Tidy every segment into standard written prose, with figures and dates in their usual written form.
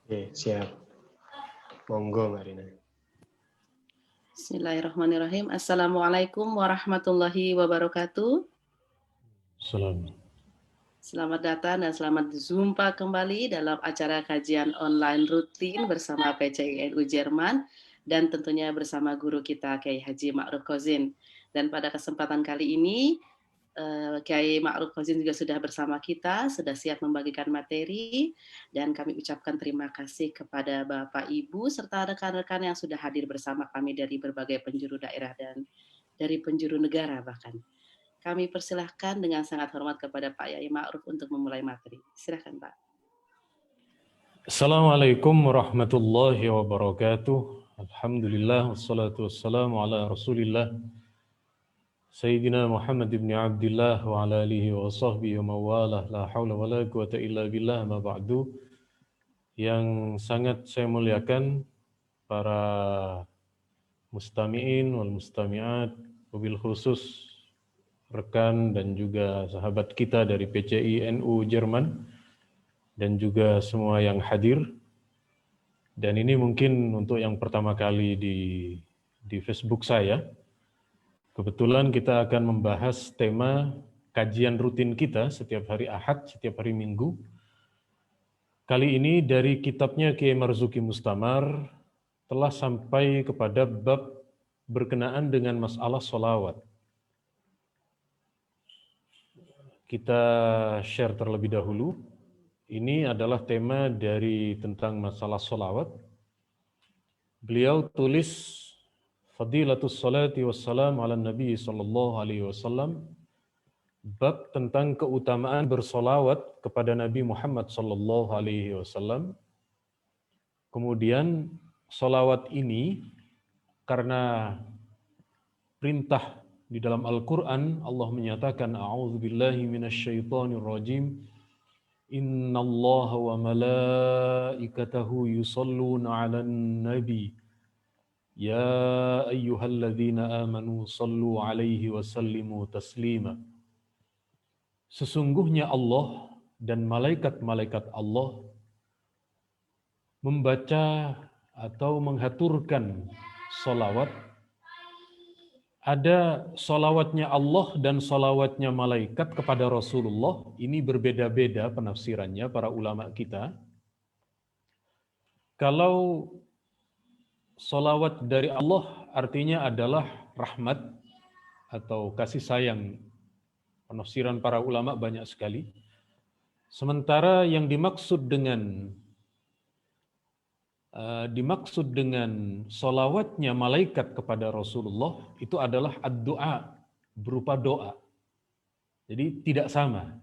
Oke, siap. Monggo, Mbak Rina. Bismillahirrahmanirrahim. Assalamualaikum warahmatullahi wabarakatuh. Salam. Selamat datang dan selamat jumpa kembali dalam acara kajian online rutin bersama PCI NU Jerman dan tentunya bersama guru kita Kiai Haji Ma'ruf Kozin. Dan pada kesempatan kali ini Kiai Ma'ruf Kozin juga sudah bersama kita, sudah siap membagikan materi, dan kami ucapkan terima kasih kepada Bapak Ibu serta rekan-rekan yang sudah hadir bersama kami dari berbagai penjuru daerah dan dari penjuru negara bahkan. Kami persilahkan dengan sangat hormat kepada Pak Yai Ma'ruf untuk memulai materi. Silakan Pak. Assalamualaikum warahmatullahi wabarakatuh. Alhamdulillah wassalatu wassalamu ala Rasulillah Sayyidina Muhammad ibn Abdullah wa ala alihi wa sahbihi wa mawalah la hawla wa la quwata illa billah ma ba'du. Yang sangat saya muliakan para mustami'in wal mustami'at, wabil khusus rekan dan juga sahabat kita dari PCI NU Jerman dan juga semua yang hadir. Dan ini mungkin untuk yang pertama kali di Facebook saya. Kebetulan kita akan membahas tema kajian rutin kita setiap hari Ahad, setiap hari Minggu. Kali ini dari kitabnya Kiai Marzuki Mustamar telah sampai kepada bab berkenaan dengan masalah sholawat. Kita share terlebih dahulu. Ini adalah tema dari tentang masalah sholawat. Beliau tulis Fadilatus salati wassalam ala Nabi sallallahu alaihi wasallam, bab tentang keutamaan bersolawat kepada Nabi Muhammad sallallahu alaihi wasallam. Kemudian solawat ini karena perintah di dalam Al-Quran, Allah menyatakan a'udzubillahi minasyaitonir rajim, innallaha wa malaikatahu yusalluna 'alan nabi ya ayyuhalladzina amanu sallu 'alaihi wa sallimu taslima. Sesungguhnya Allah dan malaikat-malaikat Allah membaca atau menghaturkan solawat. Ada solawatnya Allah dan solawatnya malaikat kepada Rasulullah. Ini berbeda-beda penafsirannya para ulama kita. Kalau solawat dari Allah artinya adalah rahmat atau kasih sayang. Penafsiran para ulama banyak sekali. Sementara yang dimaksud dengan solawatnya malaikat kepada Rasulullah itu adalah ad-du'a, berupa doa. Jadi tidak sama.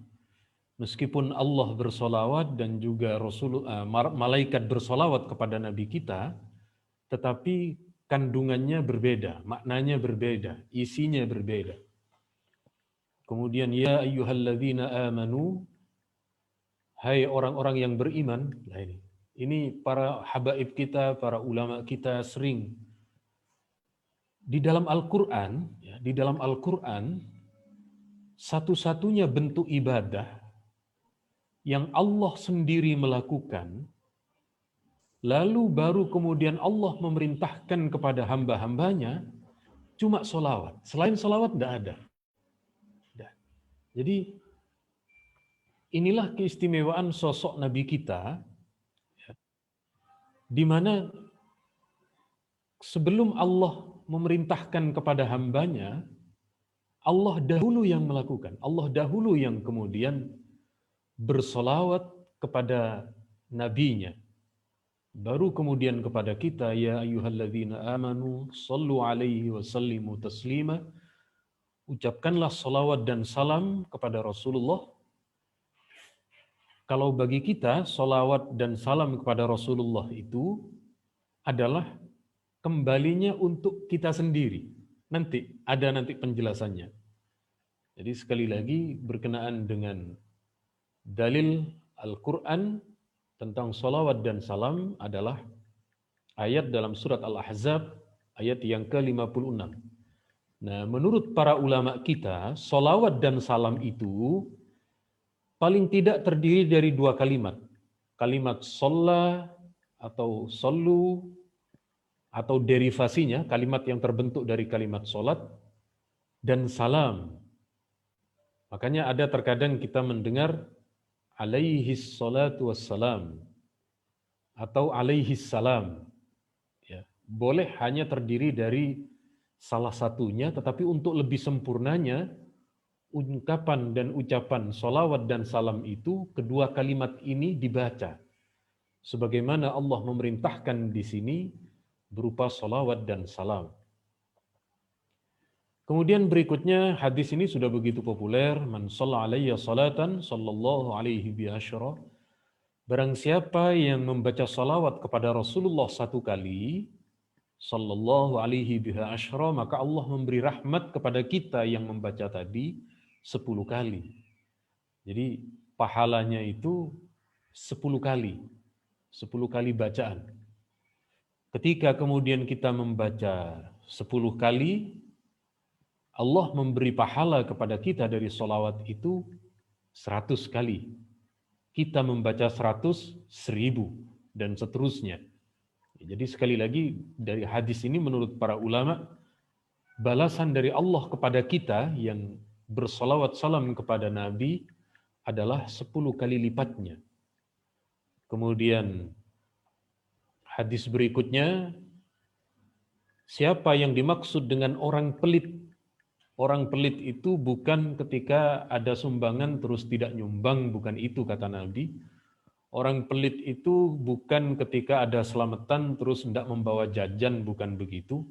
Meskipun Allah bersolawat dan juga malaikat bersolawat kepada Nabi kita, tetapi kandungannya berbeda, maknanya berbeda, isinya berbeda. Kemudian ya ayyuhalladzina amanu, hai orang-orang yang beriman. Nah ini para habaib kita, para ulama kita sering di dalam Al-Qur'an, ya, di dalam Al-Qur'an satu-satunya bentuk ibadah yang Allah sendiri melakukan, lalu baru kemudian Allah memerintahkan kepada hamba-hambanya, cuma sholawat. Selain sholawat tidak ada. Jadi inilah keistimewaan sosok Nabi kita, di mana sebelum Allah memerintahkan kepada hambanya, Allah dahulu yang melakukan. Allah dahulu yang kemudian bersolawat kepada nabinya. Baru kemudian kepada kita, ya ayyuhalladzina amanu, sallu alaihi wa sallimu taslima. Ucapkanlah salawat dan salam kepada Rasulullah. Kalau bagi kita, salawat dan salam kepada Rasulullah itu adalah kembalinya untuk kita sendiri. Nanti penjelasannya. Jadi sekali lagi berkenaan dengan dalil Al-Quran tentang salawat dan salam adalah ayat dalam surat Al-Ahzab ayat yang ke-56. Nah, menurut para ulama kita, salawat dan salam itu paling tidak terdiri dari dua kalimat. Kalimat sholla atau sallu atau derivasinya, kalimat yang terbentuk dari kalimat salat dan salam. Makanya ada terkadang kita mendengar alaihis salatu wassalam atau alaihis salam. Ya, boleh hanya terdiri dari salah satunya, tetapi untuk lebih sempurnanya ungkapan dan ucapan salawat dan salam itu, kedua kalimat ini dibaca sebagaimana Allah memerintahkan di sini berupa salawat dan salam. Kemudian berikutnya hadis ini sudah begitu populer, man shalla alayya salatan sallallahu alaihi bi asyra. Barang siapa yang membaca salawat kepada Rasulullah satu kali, sallallahu alaihi bi asyra, maka Allah memberi rahmat kepada kita yang membaca tadi 10 kali. Jadi pahalanya itu 10 kali. 10 kali bacaan. Ketika kemudian kita membaca 10 kali, Allah memberi pahala kepada kita dari sholawat itu 100 kali. Kita membaca 100, 1000, dan seterusnya. Jadi sekali lagi dari hadis ini menurut para ulama, balasan dari Allah kepada kita yang bersolawat salam kepada Nabi adalah 10 kali lipatnya. Kemudian hadis berikutnya, siapa yang dimaksud dengan orang pelit? Orang pelit itu bukan ketika ada sumbangan terus tidak nyumbang, bukan itu kata Nabi. Orang pelit itu bukan ketika ada selamatan terus tidak membawa jajan, bukan begitu.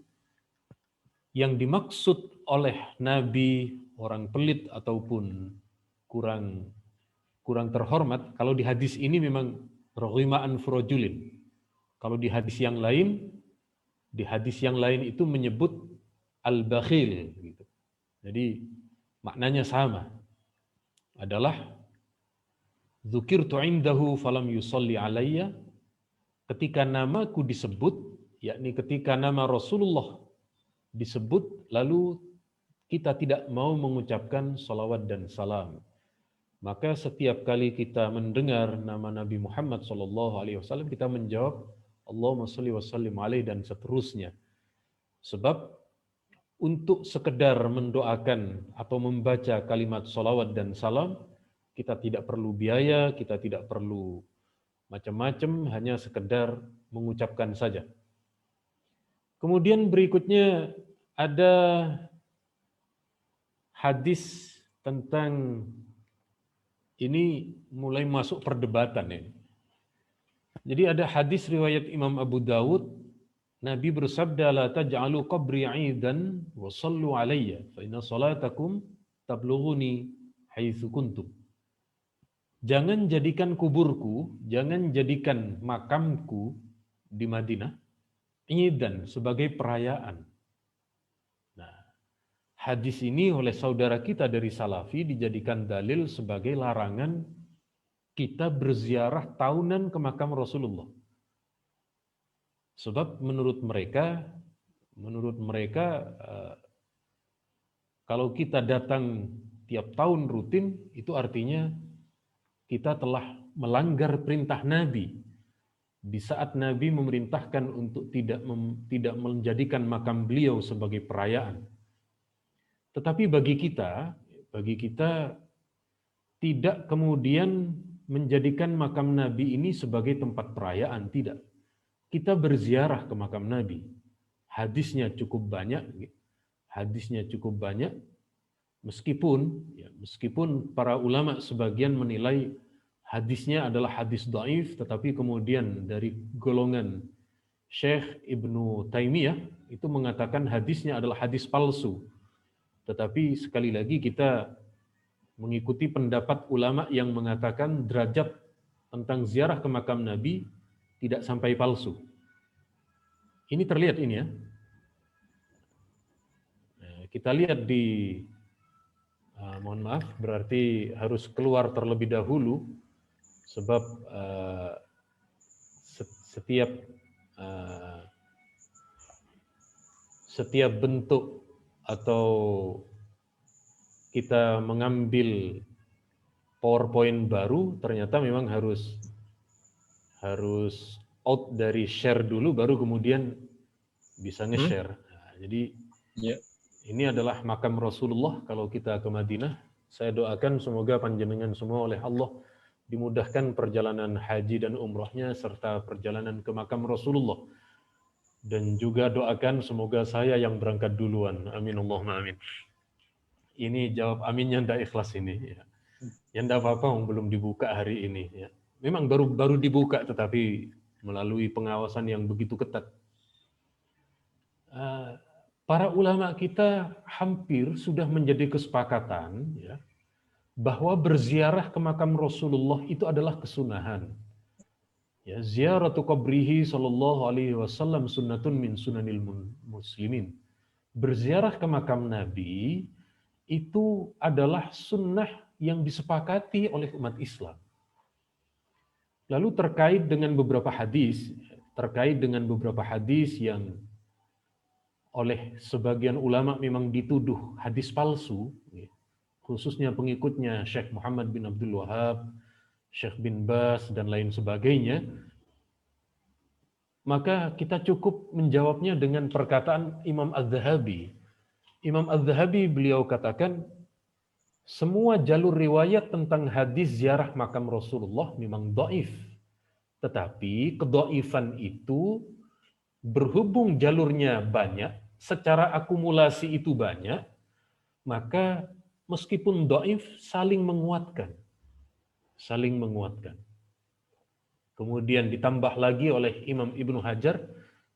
Yang dimaksud oleh Nabi orang pelit ataupun kurang terhormat, kalau di hadis ini memang raghima anfu rajulin. Kalau di hadis yang lain itu menyebut al-bakhil gitu. Jadi maknanya sama. Adalah dzukirtu indahu falam yusalli alayya, ketika namaku disebut, yakni ketika nama Rasulullah disebut lalu kita tidak mau mengucapkan salawat dan salam. Maka setiap kali kita mendengar nama Nabi Muhammad SAW, kita menjawab Allahumma sholli wa sallim alaihi dan seterusnya. Sebab untuk sekedar mendoakan atau membaca kalimat salawat dan salam, kita tidak perlu biaya, kita tidak perlu macam-macam, hanya sekedar mengucapkan saja. Kemudian berikutnya ada hadis tentang ini mulai masuk perdebatan ini. Jadi ada hadis riwayat Imam Abu Dawud, Nabi bersabda, la taj'alu qabri 'idan wa sallu alayya fa inna salatakum tablughuni haitsu kuntum. Jangan jadikan kuburku, jangan jadikan makamku di Madinah 'idan sebagai perayaan. Nah, hadis ini oleh saudara kita dari Salafi dijadikan dalil sebagai larangan kita berziarah tahunan ke makam Rasulullah. Sebab menurut mereka kalau kita datang tiap tahun rutin, itu artinya kita telah melanggar perintah Nabi. Di saat Nabi memerintahkan untuk tidak menjadikan makam beliau sebagai perayaan. Tetapi bagi kita tidak kemudian menjadikan makam Nabi ini sebagai tempat perayaan, tidak. Kita berziarah ke makam Nabi. Hadisnya cukup banyak. Meskipun para ulama sebagian menilai hadisnya adalah hadis dhaif, tetapi kemudian dari golongan Syekh Ibnu Taimiyah itu mengatakan hadisnya adalah hadis palsu. Tetapi sekali lagi kita mengikuti pendapat ulama yang mengatakan derajat tentang ziarah ke makam Nabi tidak sampai palsu. Ini terlihat ini ya. Nah, kita lihat di, mohon maaf, berarti harus keluar terlebih dahulu, sebab setiap bentuk atau kita mengambil PowerPoint baru, ternyata memang harus out dari share dulu, baru kemudian bisa nge-share. Nah, jadi ini adalah makam Rasulullah. Kalau kita ke Madinah, saya doakan semoga panjenengan semua oleh Allah dimudahkan perjalanan haji dan umrahnya serta perjalanan ke makam Rasulullah. Dan juga doakan semoga saya yang berangkat duluan. Amin Allahumma amin. Ini jawab aminnya ndak ikhlas ini. Ya. Ya ndak apa-apa, belum dibuka hari ini. Ya. Memang baru dibuka, tetapi melalui pengawasan yang begitu ketat. Para ulama kita hampir sudah menjadi kesepakatan, ya, bahwa berziarah ke makam Rasulullah itu adalah kesunahan. Ya, ziaratu qabrihi sallallahu alaihi wasallam sunnatun min sunanil muslimin. Berziarah ke makam Nabi itu adalah sunnah yang disepakati oleh umat Islam. Lalu terkait dengan beberapa hadis yang oleh sebagian ulama memang dituduh hadis palsu, khususnya pengikutnya Syekh Muhammad bin Abdul Wahab, Syekh bin Bas, dan lain sebagainya, maka kita cukup menjawabnya dengan perkataan Imam Az-Zahabi. Imam Az-Zahabi beliau katakan, semua jalur riwayat tentang hadis ziarah makam Rasulullah memang dhaif. Tetapi kedhaifan itu berhubung jalurnya banyak, secara akumulasi itu banyak, maka meskipun dhaif saling menguatkan. Saling menguatkan. Kemudian ditambah lagi oleh Imam Ibnu Hajar,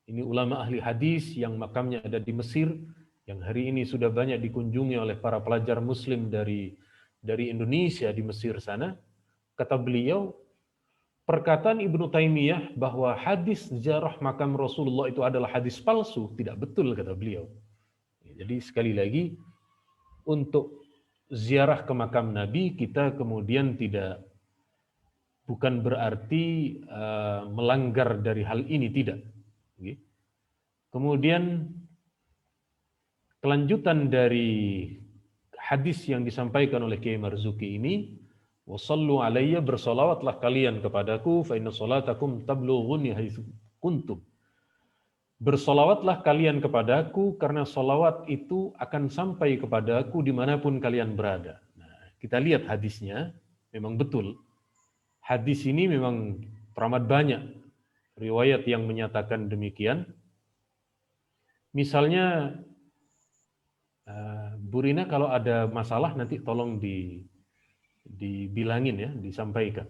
ini ulama ahli hadis yang makamnya ada di Mesir, yang hari ini sudah banyak dikunjungi oleh para pelajar muslim dari Indonesia di Mesir sana. Kata beliau, perkataan Ibnu Taimiyah bahwa hadis ziarah makam Rasulullah itu adalah hadis palsu, tidak betul, kata beliau. Jadi sekali lagi, untuk ziarah ke makam Nabi kita kemudian bukan berarti melanggar dari hal ini, tidak. Kemudian kelanjutan dari hadis yang disampaikan oleh Kiai Marzuki ini, wasallu alayya, bersolawatlah kalian kepadaku, fa inna salatakum tablughuni haitsu kuntum. Bersolawatlah kalian kepadaku karena solawat itu akan sampai kepadaku dimanapun kalian berada. Nah, kita lihat hadisnya, memang betul. Hadis ini memang teramat banyak riwayat yang menyatakan demikian. Misalnya, Bu Rina kalau ada masalah nanti tolong dibilangin ya, disampaikan.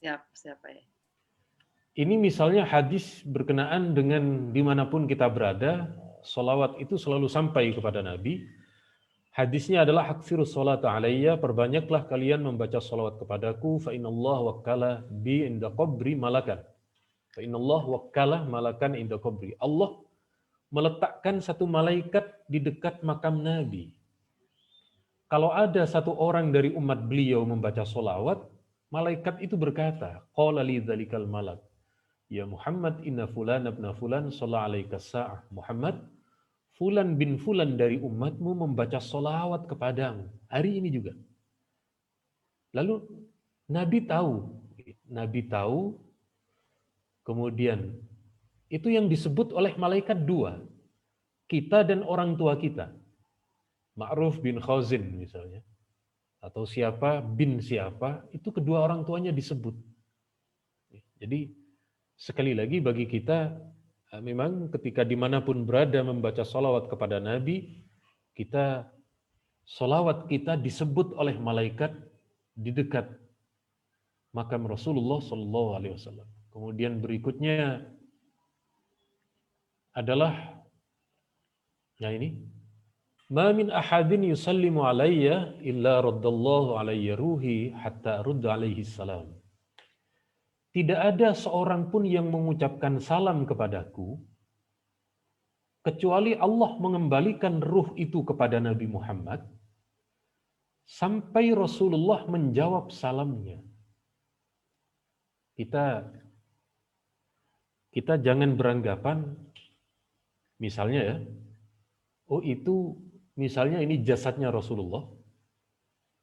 Siap ya. Ini misalnya hadis berkenaan dengan dimanapun kita berada, sholawat itu selalu sampai kepada Nabi. Hadisnya adalah haksirus sholata alayya, perbanyaklah kalian membaca sholawat kepadaku, fa innallaha wakkala bi inda qabri malakan. Fa innallaha wakkala malakan inda qabri. Allah meletakkan satu malaikat di dekat makam Nabi. Kalau ada satu orang dari umat beliau membaca sholawat, malaikat itu berkata, qala li dzalikal malak, ya Muhammad inna fulan ibn fulan shalla alaika sa'ah. Muhammad, fulan bin fulan dari umatmu membaca sholawat kepadamu hari ini juga. Lalu Nabi tahu, kemudian itu yang disebut oleh malaikat dua, kita dan orang tua kita. Ma'ruf bin Khazin misalnya, atau siapa bin siapa, itu kedua orang tuanya disebut. Jadi sekali lagi bagi kita, memang ketika dimanapun berada membaca sholawat kepada Nabi, sholawat kita disebut oleh malaikat di dekat makam Rasulullah SAW. Kemudian berikutnya adalah, nah ini, ma min ahadin yusallimu alayya illa raddallahu alayya ruhi hatta rudda alaihi salam. Tidak ada seorang pun yang mengucapkan salam kepadaku kecuali Allah mengembalikan ruh itu kepada Nabi Muhammad sampai Rasulullah menjawab salamnya. Kita jangan beranggapan misalnya ya, oh itu misalnya ini jasadnya Rasulullah,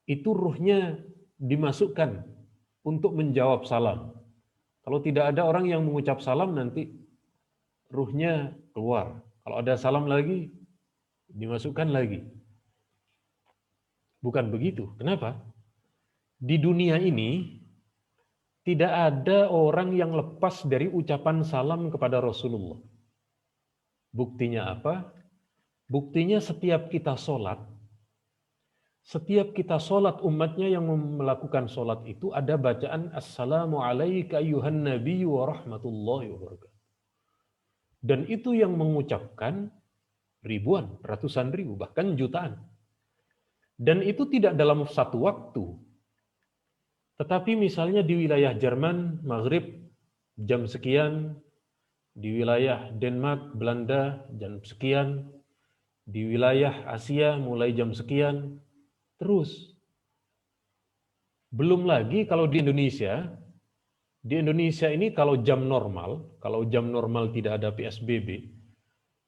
itu ruhnya dimasukkan untuk menjawab salam. Kalau tidak ada orang yang mengucap salam, nanti ruhnya keluar. Kalau ada salam lagi, dimasukkan lagi. Bukan begitu. Kenapa? Di dunia ini, tidak ada orang yang lepas dari ucapan salam kepada Rasulullah. Buktinya apa? Buktinya setiap kita sholat umatnya yang melakukan sholat itu ada bacaan Assalamu alayka ayyuhan nabiyyu wa rahmatullahi wa barakatuh. Dan itu yang mengucapkan ribuan, ratusan ribu, bahkan jutaan. Dan itu tidak dalam satu waktu. Tetapi misalnya di wilayah Jerman, Maghrib, jam sekian, di wilayah Denmark, Belanda, jam sekian, di wilayah Asia mulai jam sekian, terus. Belum lagi kalau di Indonesia ini kalau jam normal tidak ada PSBB,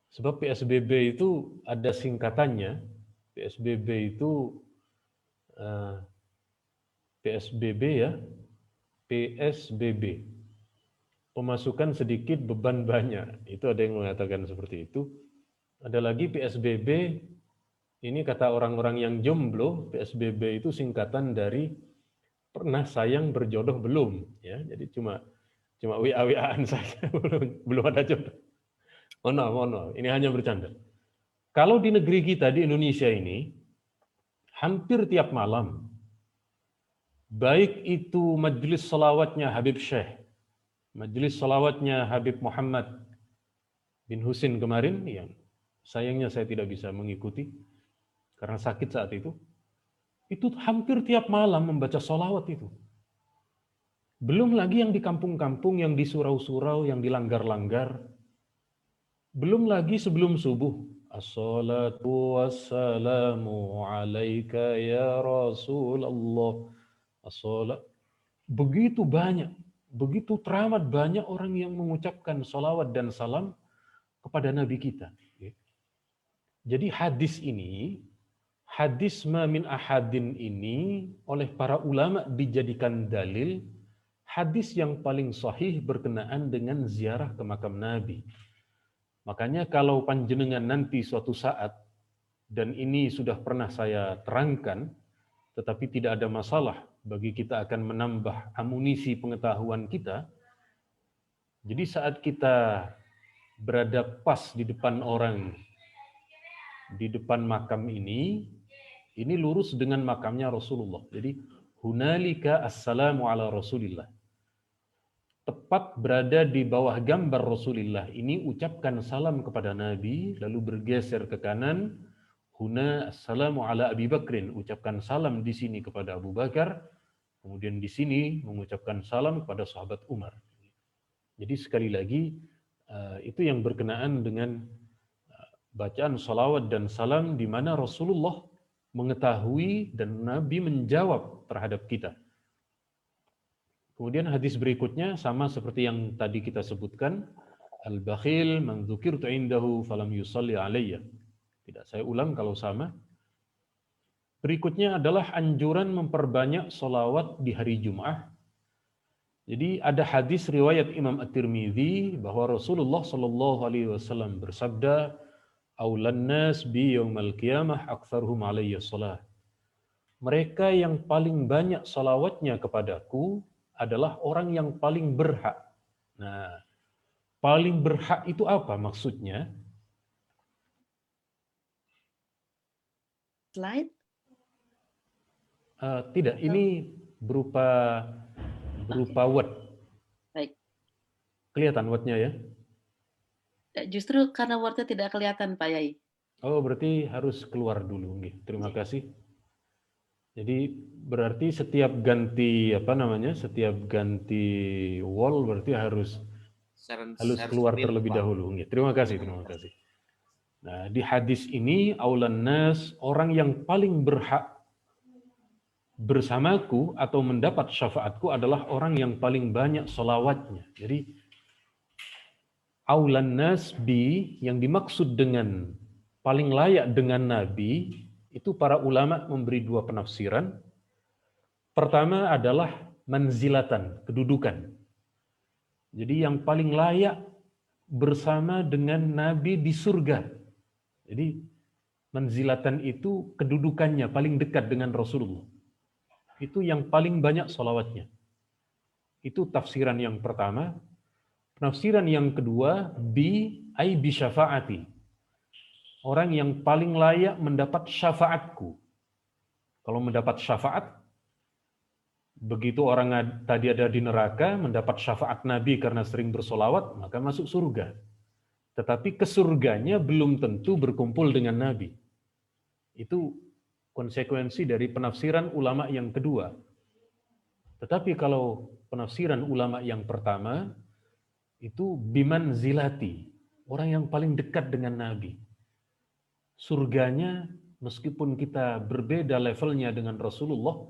sebab PSBB itu ada singkatannya, PSBB itu PSBB ya, PSBB, pemasukan sedikit beban banyak, itu ada yang mengatakan seperti itu. Ada lagi PSBB, ini kata orang-orang yang jomblo, PSBB itu singkatan dari pernah sayang berjodoh belum, ya. Jadi cuma WA-WA-an saja, belum ada jodoh. Mohon maaf, ini hanya bercanda. Kalau di negeri kita di Indonesia ini, hampir tiap malam, baik itu majelis salawatnya Habib Syekh, majelis salawatnya Habib Muhammad bin Husin kemarin, yang sayangnya saya tidak bisa mengikuti karena sakit saat itu hampir tiap malam membaca salawat itu. Belum lagi yang di kampung-kampung, yang di surau-surau, yang di langgar-langgar. Belum lagi sebelum subuh. As-salatu wassalamu alaika ya Rasulullah. As-salat. Begitu banyak, begitu teramat banyak orang yang mengucapkan salawat dan salam kepada Nabi kita. Jadi hadis ma min ahadin ini oleh para ulama dijadikan dalil hadis yang paling sahih berkenaan dengan ziarah ke makam Nabi. Makanya kalau panjenengan nanti suatu saat, dan ini sudah pernah saya terangkan, tetapi tidak ada masalah bagi kita akan menambah amunisi pengetahuan kita. Jadi saat kita berada pas di depan orang, di depan makam ini lurus dengan makamnya Rasulullah. Jadi hunalika assalamu ala Rasulillah. Tepat berada di bawah gambar Rasulullah ini, ucapkan salam kepada Nabi, lalu bergeser ke kanan, huna assalamu ala Abi Bakrin, ucapkan salam di sini kepada Abu Bakar, kemudian di sini mengucapkan salam kepada sahabat Umar. Jadi sekali lagi itu yang berkenaan dengan bacaan salawat dan salam di mana Rasulullah mengetahui dan Nabi menjawab terhadap kita. Kemudian hadis berikutnya sama seperti yang tadi kita sebutkan, al-bakhil man dzukirtu indahu falam yusalli alayya. Tidak saya ulang kalau sama. Berikutnya adalah anjuran memperbanyak salawat di hari Jumat. Jadi ada hadis riwayat Imam At-Tirmidzi bahwa Rasulullah sallallahu alaihi wasallam bersabda, aulan nas bi yaumal qiyamah aktsaruhum alayya shalah. Mereka yang paling banyak salawatnya kepadaku adalah orang yang paling berhak. Nah, paling berhak itu apa maksudnya? Slide? Tidak, ini berupa word. Baik. Kelihatan wordnya ya? Justru karena wordnya tidak kelihatan, Pak Yai. Oh, berarti harus keluar dulu. Terima kasih. Jadi berarti setiap ganti setiap ganti wall berarti harus keluar terlebih dahulu. Terima kasih. Nah, di hadis ini aulan nas, orang yang paling berhak bersamaku atau mendapat syafaatku adalah orang yang paling banyak salawatnya. Jadi aulan nas bi, yang dimaksud dengan paling layak dengan Nabi, itu para ulama memberi dua penafsiran. Pertama adalah manzilatan, kedudukan. Jadi yang paling layak bersama dengan Nabi di surga. Jadi manzilatan itu kedudukannya paling dekat dengan Rasulullah. Itu yang paling banyak sholawatnya. Itu tafsiran yang pertama. Penafsiran yang kedua, bi syafaati. Orang yang paling layak mendapat syafaatku. Kalau mendapat syafaat, begitu orang tadi ada di neraka, mendapat syafaat Nabi karena sering bersolawat, maka masuk surga. Tetapi ke surganya belum tentu berkumpul dengan Nabi. Itu konsekuensi dari penafsiran ulama yang kedua. Tetapi kalau penafsiran ulama yang pertama, itu biman zilati, orang yang paling dekat dengan Nabi. Surganya, meskipun kita berbeda levelnya dengan Rasulullah,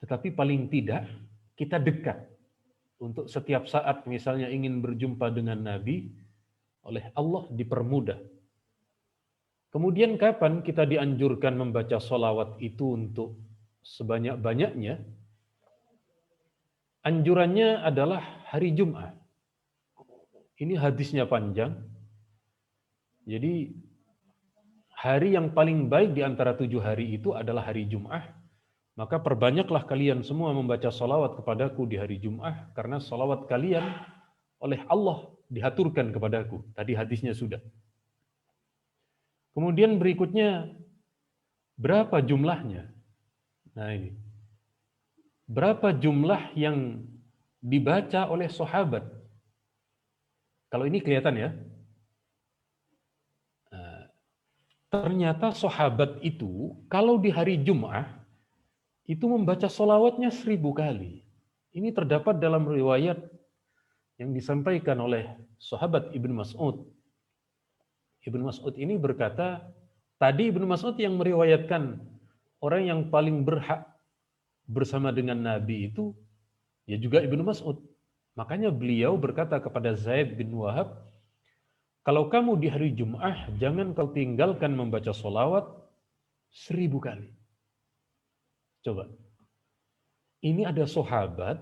tetapi paling tidak kita dekat. Untuk setiap saat misalnya ingin berjumpa dengan Nabi, oleh Allah dipermudah. Kemudian kapan kita dianjurkan membaca sholawat itu untuk sebanyak-banyaknya? Anjurannya adalah hari Jumat. Ini hadisnya panjang. Jadi hari yang paling baik di antara 7 hari itu adalah hari Jumat. Maka perbanyaklah kalian semua membaca sholawat kepadaku di hari Jumat, karena sholawat kalian oleh Allah dihaturkan kepadaku. Tadi hadisnya sudah. Kemudian berikutnya, berapa jumlahnya? Nah ini. Berapa jumlah yang dibaca oleh sahabat? Kalau ini kelihatan ya. Ternyata sahabat itu, kalau di hari Jumat, itu membaca sholawatnya 1000 kali. Ini terdapat dalam riwayat yang disampaikan oleh sahabat Ibnu Mas'ud. Ibnu Mas'ud ini berkata, tadi Ibnu Mas'ud yang meriwayatkan orang yang paling berhak bersama dengan Nabi itu, ya juga Ibnu Mas'ud. Makanya beliau berkata kepada Zaid bin Wahab, kalau kamu di hari Jumat, jangan kau tinggalkan membaca sholawat 1000 kali. Coba. Ini ada sahabat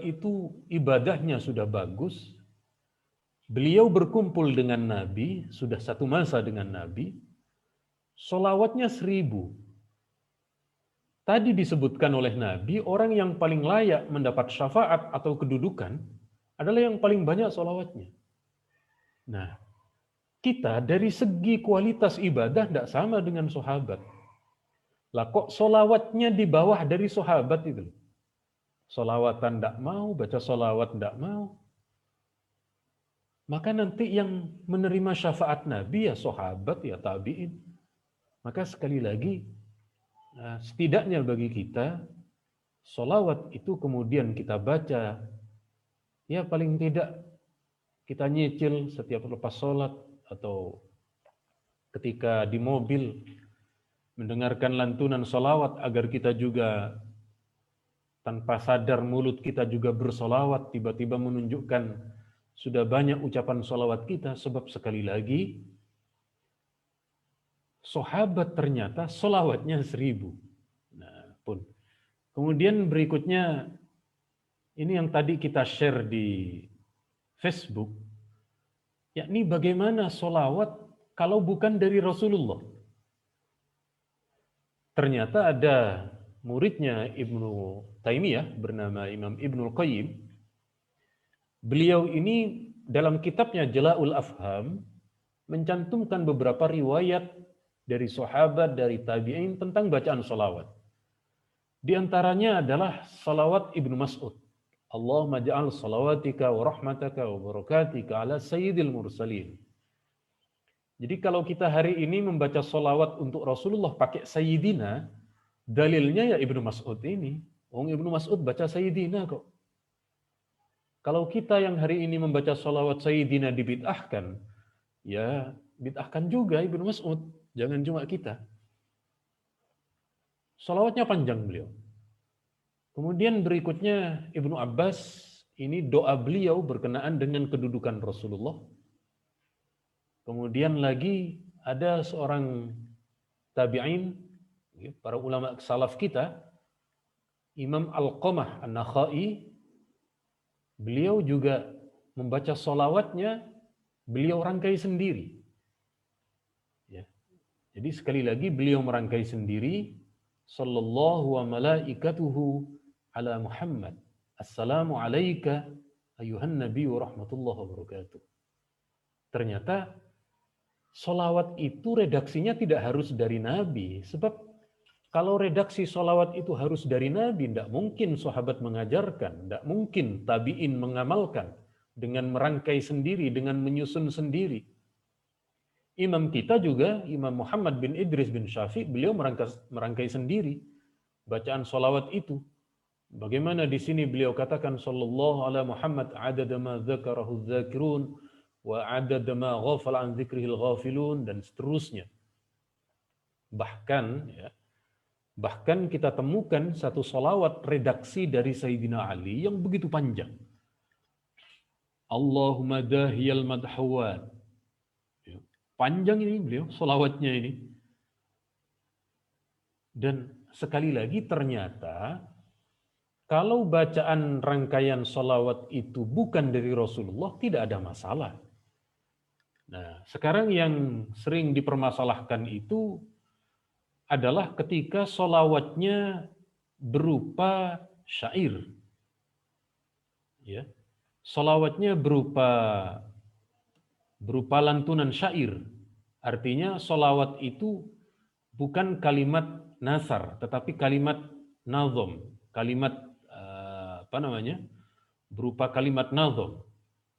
itu ibadahnya sudah bagus, beliau berkumpul dengan Nabi, sudah satu masa dengan Nabi, sholawatnya 1000. Tadi disebutkan oleh Nabi, orang yang paling layak mendapat syafaat atau kedudukan adalah yang paling banyak sholawatnya. Nah, kita dari segi kualitas ibadah tidak sama dengan sahabat. Lah kok sholawatnya di bawah dari sahabat itu? Sholawatan tidak mau, baca sholawat tidak mau. Maka nanti yang menerima syafaat Nabi ya sahabat, ya tabi'in. Maka sekali lagi, setidaknya bagi kita, sholawat itu kemudian kita baca, ya paling tidak kita nyicil setiap lepas sholat, atau ketika di mobil, mendengarkan lantunan sholawat agar kita juga tanpa sadar mulut kita juga bersolawat, tiba-tiba menunjukkan sudah banyak ucapan sholawat kita, sebab sekali lagi, sahabat ternyata sholawatnya 1000. Nah, pun. Kemudian berikutnya, ini yang tadi kita share di Facebook, yakni bagaimana sholawat kalau bukan dari Rasulullah. Ternyata ada muridnya Ibnu Taimiyah bernama Imam Ibnul Qayyim. Beliau ini dalam kitabnya Jala'ul Afham mencantumkan beberapa riwayat dari sahabat, dari tabi'in tentang bacaan sholawat. Di antaranya adalah sholawat Ibnu Mas'ud. Allahumma ja'al salawatika wa rahmataka wa barakatika ala sayyidil mursalin. Jadi kalau kita hari ini membaca sholawat untuk Rasulullah pakai sayyidina, dalilnya ya Ibnu Mas'ud ini. Ibnu Mas'ud baca sayyidina kok. Kalau kita yang hari ini membaca sholawat sayyidina dibid'ahkan, ya bid'ahkan juga Ibnu Mas'ud. Jangan cuma kita. Sholawatnya panjang beliau. Kemudian berikutnya Ibnu Abbas, ini doa beliau berkenaan dengan kedudukan Rasulullah. Kemudian lagi ada seorang tabi'in, para ulama salaf kita, Imam Alqamah An-Nakhai, beliau juga membaca sholawatnya, beliau rangkai sendiri. Ya. Jadi sekali lagi beliau merangkai sendiri, sallallahu wa malaikatuhu ala Muhammad. Assalamu alayka ayuhan nabi wa rahmatullahi wabarakatuh. Ternyata sholawat itu redaksinya tidak harus dari Nabi. Sebab kalau redaksi sholawat itu harus dari Nabi, tidak mungkin sahabat mengajarkan, tidak mungkin tabi'in mengamalkan dengan merangkai sendiri, dengan menyusun sendiri. Imam kita juga, Imam Muhammad bin Idris bin Syafi'i, beliau merangkai sendiri bacaan sholawat itu. Bagaimana di sini beliau katakan sallallahu ala Muhammad adada ma dzakarahu dzakirun wa adada ma ghafala an dzikrihil ghafilun, dan seterusnya. Bahkan kita temukan satu sholawat redaksi dari Sayyidina Ali yang begitu panjang. Allahumma dahiyal madhawat. Panjang ini beliau, sholawatnya ini. Dan sekali lagi ternyata, kalau bacaan rangkaian sholawat itu bukan dari Rasulullah, tidak ada masalah. Nah, sekarang yang sering dipermasalahkan itu adalah ketika sholawatnya berupa syair. Ya. Sholawatnya berupa lantunan syair. Artinya sholawat itu bukan kalimat nasar, tetapi kalimat nazom, kalimat berupa kalimat nazom.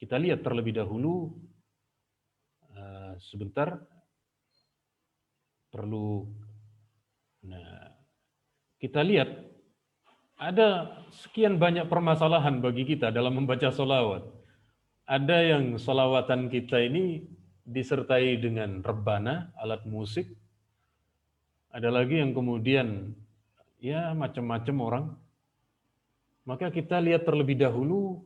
Kita lihat terlebih dahulu, sebentar, kita lihat ada sekian banyak permasalahan bagi kita dalam membaca sholawat. Ada yang sholawatan kita ini disertai dengan rebana, alat musik. Ada lagi yang kemudian ya macam-macam orang. Maka kita lihat terlebih dahulu,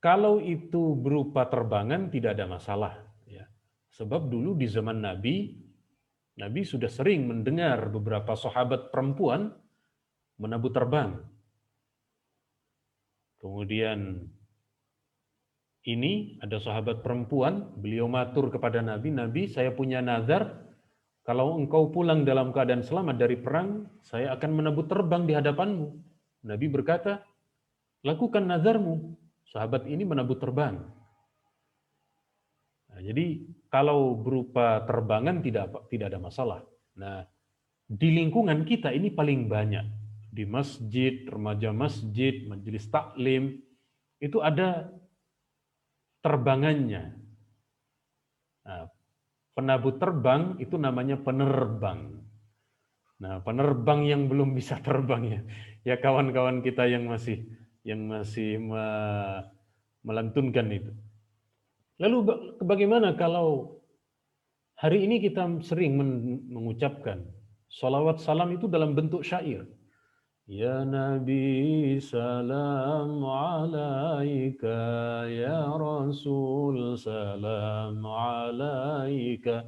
kalau itu berupa terbangan tidak ada masalah. Ya. Sebab dulu di zaman Nabi sudah sering mendengar beberapa sahabat perempuan menabuh terbang. Kemudian ini ada sahabat perempuan, beliau matur kepada Nabi, Nabi saya punya nazar, kalau engkau pulang dalam keadaan selamat dari perang, saya akan menabuh terbang di hadapanmu. Nabi berkata, lakukan nazarmu. Sahabat ini menabuh terbang. Nah, jadi kalau berupa terbangan tidak ada masalah. Nah, di lingkungan kita ini paling banyak. Di masjid, remaja masjid, majelis taklim, itu ada terbangannya. Nah, penabuh terbang itu namanya penerbang. Nah, penerbang yang belum bisa terbang ya kawan-kawan kita yang masih melantunkan itu. Lalu bagaimana kalau hari ini kita sering mengucapkan sholawat salam itu dalam bentuk syair? Ya Nabi salam alaika, ya Rasul salam alaika.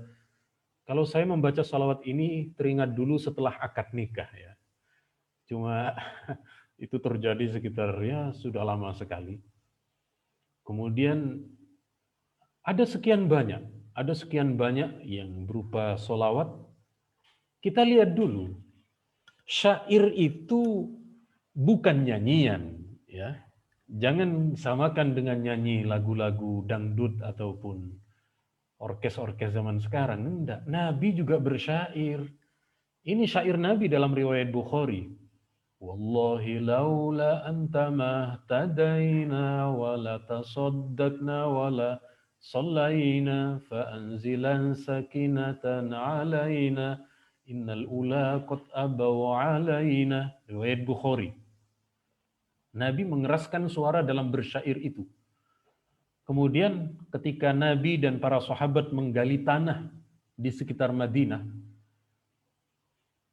Kalau saya membaca salawat ini teringat dulu setelah akad nikah ya. Cuma itu terjadi sekitar ya sudah lama sekali. Kemudian ada sekian banyak yang berupa salawat. Kita lihat dulu, syair itu bukan nyanyian ya. Jangan samakan dengan nyanyi lagu-lagu dangdut ataupun orkes zaman sekarang. Enggak. Nabi juga bersyair. Ini syair Nabi dalam riwayat Bukhari. Wallahi laula anta mahtadaina wala tasaddaqna wala sallaina fa anzilan sakinatan alaina innal ula qad abaw alaina. Riwayat Bukhari. Nabi mengeraskan suara dalam bersyair itu. Kemudian ketika Nabi dan para sahabat menggali tanah di sekitar Madinah,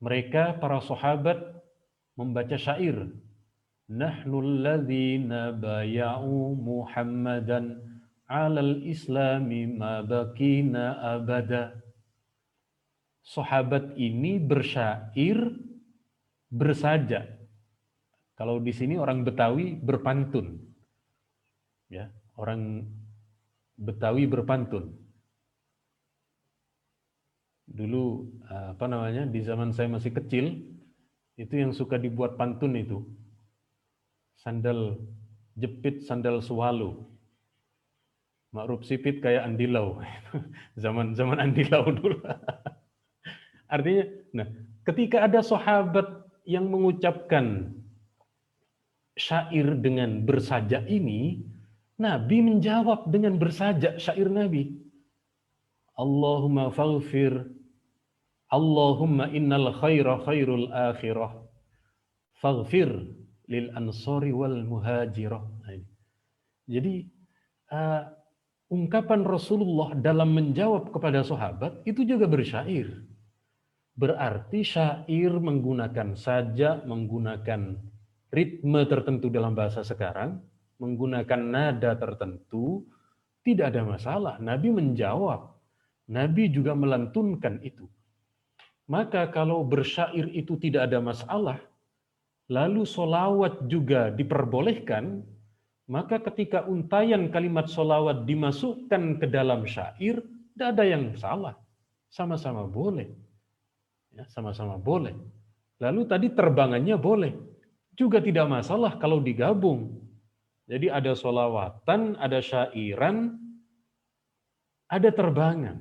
mereka para sahabat membaca syair. Nahnu alladzina baya'u Muhammadan 'alal islami ma bakina abada. Sahabat ini bersyair, bersajak. Kalau di sini orang Betawi berpantun. Ya, orang Betawi berpantun. Dulu di zaman saya masih kecil, itu yang suka dibuat pantun itu sandal jepit, sandal swallow. Ma'ruf sipit kayak Andilau. Zaman Andilau dulu. Artinya, nah, ketika ada sahabat yang mengucapkan syair dengan bersajak ini, Nabi menjawab dengan bersajak syair Nabi. Allahumma faghfir, Allahumma innal khaira khairul akhirah, faghfir lil ansari wal muhajirah. Jadi ungkapan Rasulullah dalam menjawab kepada sahabat itu juga bersyair. Berarti syair menggunakan sajak, menggunakan ritme tertentu dalam bahasa sekarang, menggunakan nada tertentu, tidak ada masalah. Nabi menjawab. Nabi juga melantunkan itu. Maka kalau bersyair itu tidak ada masalah, lalu solawat juga diperbolehkan, maka ketika untayan kalimat solawat dimasukkan ke dalam syair, tidak ada yang salah. Sama-sama boleh. Ya, sama-sama boleh. Lalu tadi terbangannya boleh. Juga tidak masalah kalau digabung. Jadi ada solawatan, ada syairan, ada terbangan.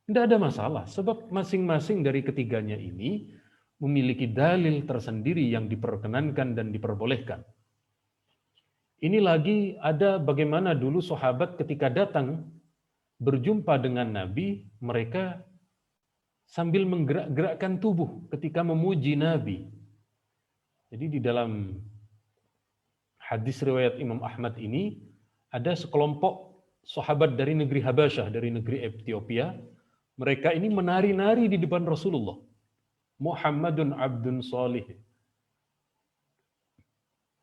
Tidak ada masalah. Sebab masing-masing dari ketiganya ini memiliki dalil tersendiri yang diperkenankan dan diperbolehkan. Ini lagi ada bagaimana dulu sahabat ketika datang berjumpa dengan Nabi, mereka sambil menggerak-gerakkan tubuh ketika memuji Nabi. Jadi di dalam hadis riwayat Imam Ahmad ini ada sekelompok sahabat dari negeri Habasyah, dari negeri Ethiopia. Mereka ini menari-nari di depan Rasulullah. Muhammadun abdun salih.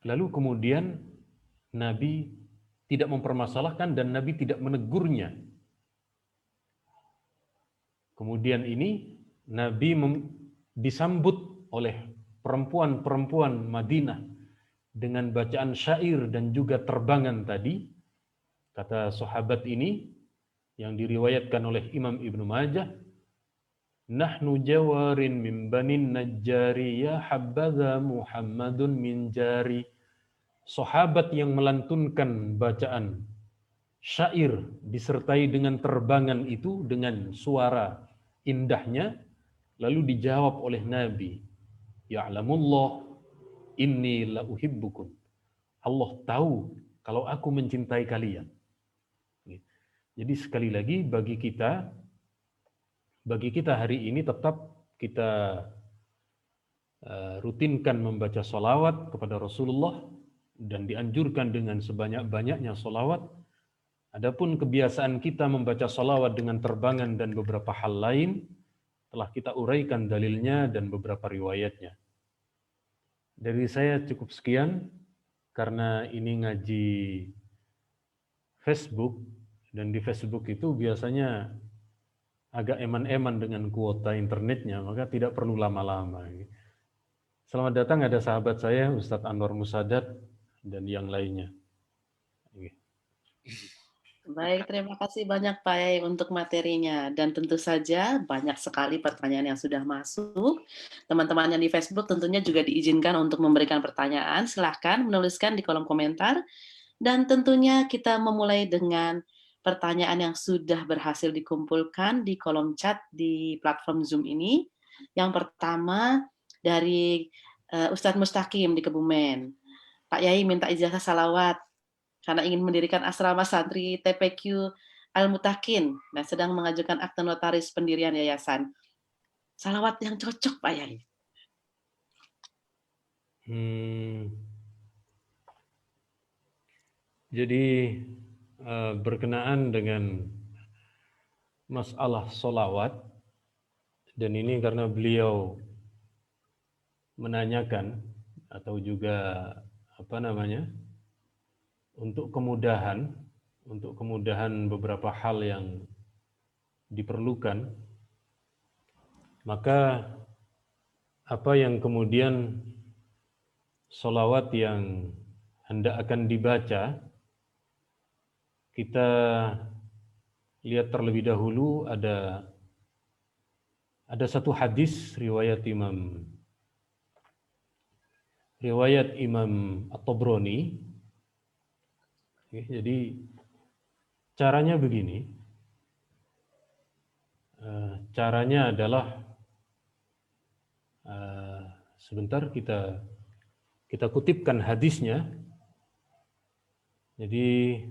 Lalu kemudian Nabi tidak mempermasalahkan dan Nabi tidak menegurnya. Kemudian ini Nabi disambut oleh perempuan-perempuan Madinah dengan bacaan syair dan juga terbangan tadi. Kata sahabat ini yang diriwayatkan oleh Imam Ibnu Majah, nahnu jawarin min banin najjari ya habbaza Muhammadun min jari. Sahabat yang melantunkan bacaan syair disertai dengan terbangan itu dengan suara indahnya, lalu dijawab oleh Nabi, ya'lamullah inni la uhibbukum. Allah tahu kalau aku mencintai kalian. Jadi sekali lagi bagi kita hari ini tetap kita rutinkan membaca sholawat kepada Rasulullah dan dianjurkan dengan sebanyak-banyaknya sholawat. Adapun kebiasaan kita membaca sholawat dengan terbangan dan beberapa hal lain, telah kita uraikan dalilnya dan beberapa riwayatnya. Dari saya cukup sekian, karena ini ngaji Facebook, dan di Facebook itu biasanya agak eman-eman dengan kuota internetnya, maka tidak perlu lama-lama. Selamat datang ada sahabat saya, Ustadz Anwar Musadat, dan yang lainnya. Baik, terima kasih banyak Pak Yai untuk materinya. Dan tentu saja banyak sekali pertanyaan yang sudah masuk. Teman-teman yang di Facebook tentunya juga diizinkan untuk memberikan pertanyaan. Silahkan menuliskan di kolom komentar. Dan tentunya kita memulai dengan pertanyaan yang sudah berhasil dikumpulkan di kolom chat di platform Zoom ini. Yang pertama dari Ustadz Mustaqim di Kebumen. Pak Yai minta ijazah salawat karena ingin mendirikan asrama santri TPQ Al-Mutakin dan sedang mengajukan akte notaris pendirian yayasan. Salawat yang cocok, Pak Yai. Jadi berkenaan dengan masalah solawat, dan ini karena beliau menanyakan atau juga untuk kemudahan beberapa hal yang diperlukan, maka apa yang kemudian sholawat yang hendak akan dibaca, kita lihat terlebih dahulu ada satu hadis riwayat Imam At-Tabrani. Jadi caranya begini. Caranya adalah sebentar kita kutipkan hadisnya. Jadi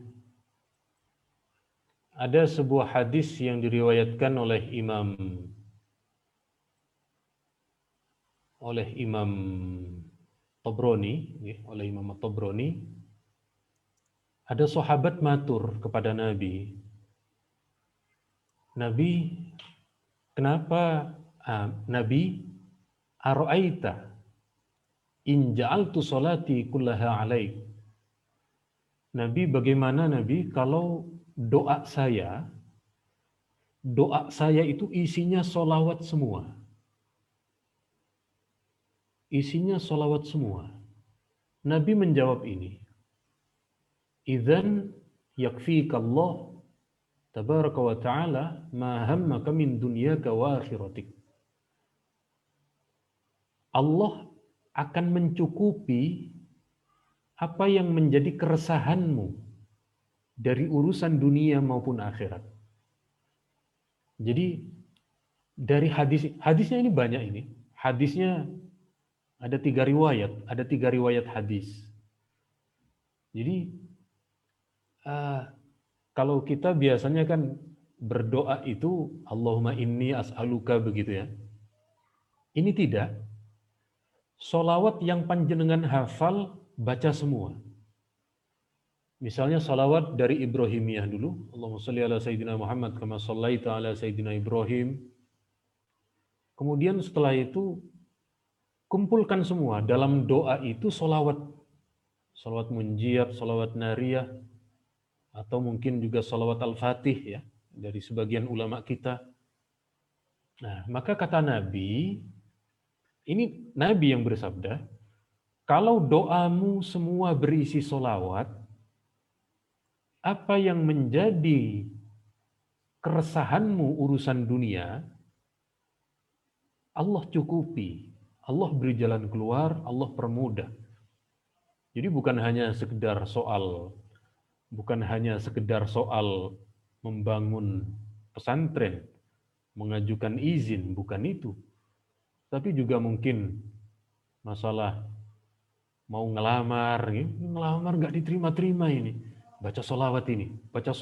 ada sebuah hadis yang diriwayatkan oleh Imam Tabrani, oleh Imam Tabrani. Ada sahabat matur kepada Nabi, kenapa Nabi, ara'aita in ja'altu salati kullaha alaik. Nabi, bagaimana Nabi kalau doa saya itu isinya solawat semua. Isinya solawat semua. Nabi menjawab ini, idzan yakfikallah tabaraka wa ta'ala ma hammaka min dunyaka wa akhiratik. Allah akan mencukupi apa yang menjadi keresahanmu dari urusan dunia maupun akhirat. Jadi dari hadisnya ini banyak ini. Hadisnya ada 3 riwayat hadis. Jadi kalau kita biasanya kan berdoa itu Allahumma inni as'aluka begitu ya. Ini tidak. Sholawat yang panjenengan hafal baca semua. Misalnya sholawat dari Ibrahimiyah dulu. Allahumma sholli ala Sayyidina Muhammad kama shallaita ala Sayyidina Ibrahim. Kemudian setelah itu kumpulkan semua dalam doa itu sholawat. Sholawat munjiat, sholawat nariyah, atau mungkin juga sholawat al-fatih ya, dari sebagian ulama kita. Nah, maka kata Nabi, ini Nabi yang bersabda, kalau doamu semua berisi sholawat, apa yang menjadi keresahanmu urusan dunia, Allah cukupi. Allah beri jalan keluar, Allah permudah. Jadi bukan hanya sekedar soal membangun pesantren, mengajukan izin, bukan itu. Tapi juga mungkin masalah mau ngelamar nggak diterima-terima ini. Baca sholawat ini, baca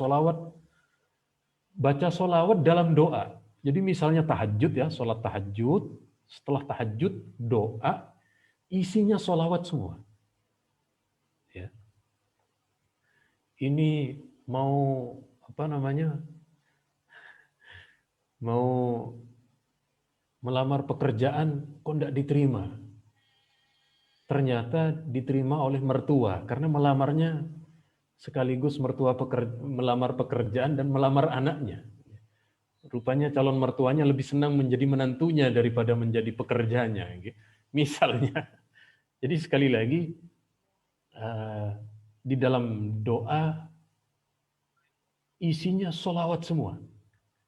sholawat dalam doa. Jadi misalnya tahajud ya, sholat tahajud, setelah tahajud doa, isinya sholawat semua. Ya. Ini mau mau melamar pekerjaan kok enggak diterima. Ternyata diterima oleh mertua karena melamarnya sekaligus melamar pekerjaan dan melamar anaknya. Rupanya calon mertuanya lebih senang menjadi menantunya daripada menjadi pekerjanya, misalnya. Jadi sekali lagi di dalam doa isinya sholawat semua.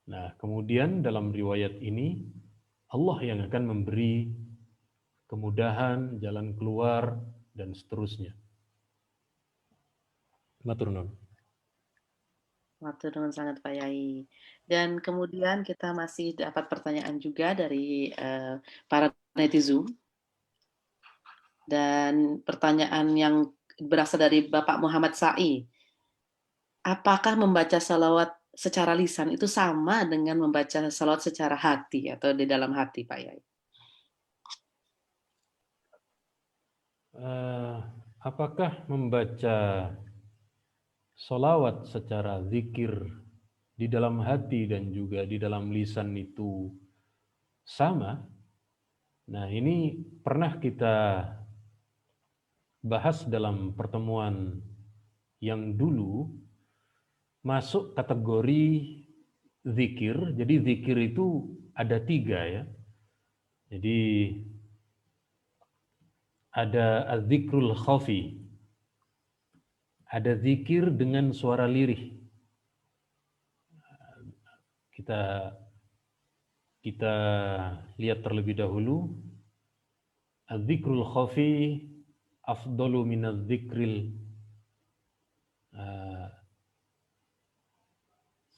Nah, kemudian dalam riwayat ini Allah yang akan memberi kemudahan, jalan keluar, dan seterusnya. Matur nuwun. Matur nuwun sangat Pak Yai. Dan kemudian kita masih dapat pertanyaan juga dari para netizen. Dan pertanyaan yang berasal dari Bapak Muhammad Sa'i. Apakah membaca salawat secara lisan itu sama dengan membaca salawat secara hati atau di dalam hati Pak Yai? Apakah membaca sholawat secara zikir di dalam hati dan juga di dalam lisan itu sama? Nah, ini pernah kita bahas dalam pertemuan yang dulu, masuk kategori zikir. Jadi zikir itu ada 3 ya. Jadi ada az-zikrul khafi, ada zikir dengan suara lirih. Kita lihat terlebih dahulu. Az-zikrul khafi afdalu minaz zikril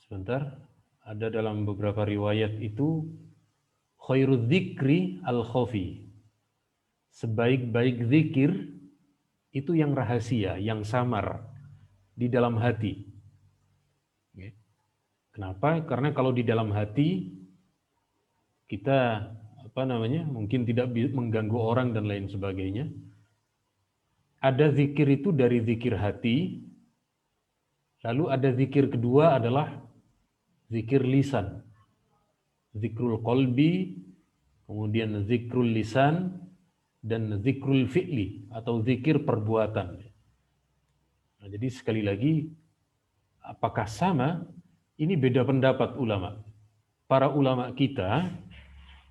sebentar, ada dalam beberapa riwayat itu khairuz zikri al-khafi. Sebaik-baik zikir itu yang rahasia, yang samar di dalam hati. Kenapa? Karena kalau di dalam hati kita mungkin tidak mengganggu orang dan lain sebagainya. Ada zikir itu dari zikir hati, lalu ada zikir kedua adalah zikir lisan. Zikrul qalbi, kemudian zikrul lisan, dan zikrul fi'li atau zikir perbuatan. Nah, jadi sekali lagi, apakah sama? Ini beda pendapat ulama. Para ulama kita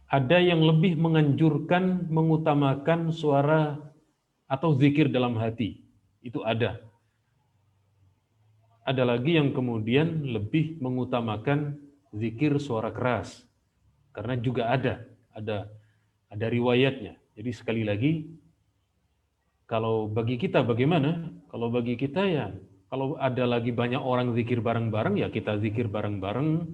ada yang lebih menganjurkan mengutamakan suara atau zikir dalam hati. Itu ada. Ada lagi yang kemudian lebih mengutamakan zikir suara keras. Karena juga ada riwayatnya. Jadi sekali lagi, kalau bagi kita bagaimana? Kalau bagi kita ya, kalau ada lagi banyak orang zikir bareng-bareng, ya kita zikir bareng-bareng.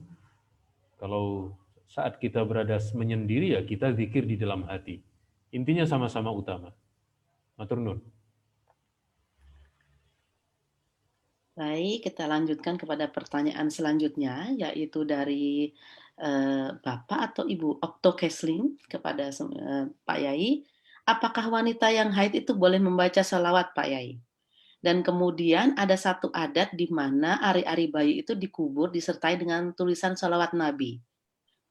Kalau saat kita berada menyendiri, ya kita zikir di dalam hati. Intinya sama-sama utama. Matur nuwun. Baik, kita lanjutkan kepada pertanyaan selanjutnya, yaitu dari Bapak atau Ibu Okto Kesling kepada Pak Yai. Apakah wanita yang haid itu boleh membaca salawat, Pak Yai? Dan kemudian ada satu adat di mana ari-ari bayi itu dikubur disertai dengan tulisan salawat Nabi.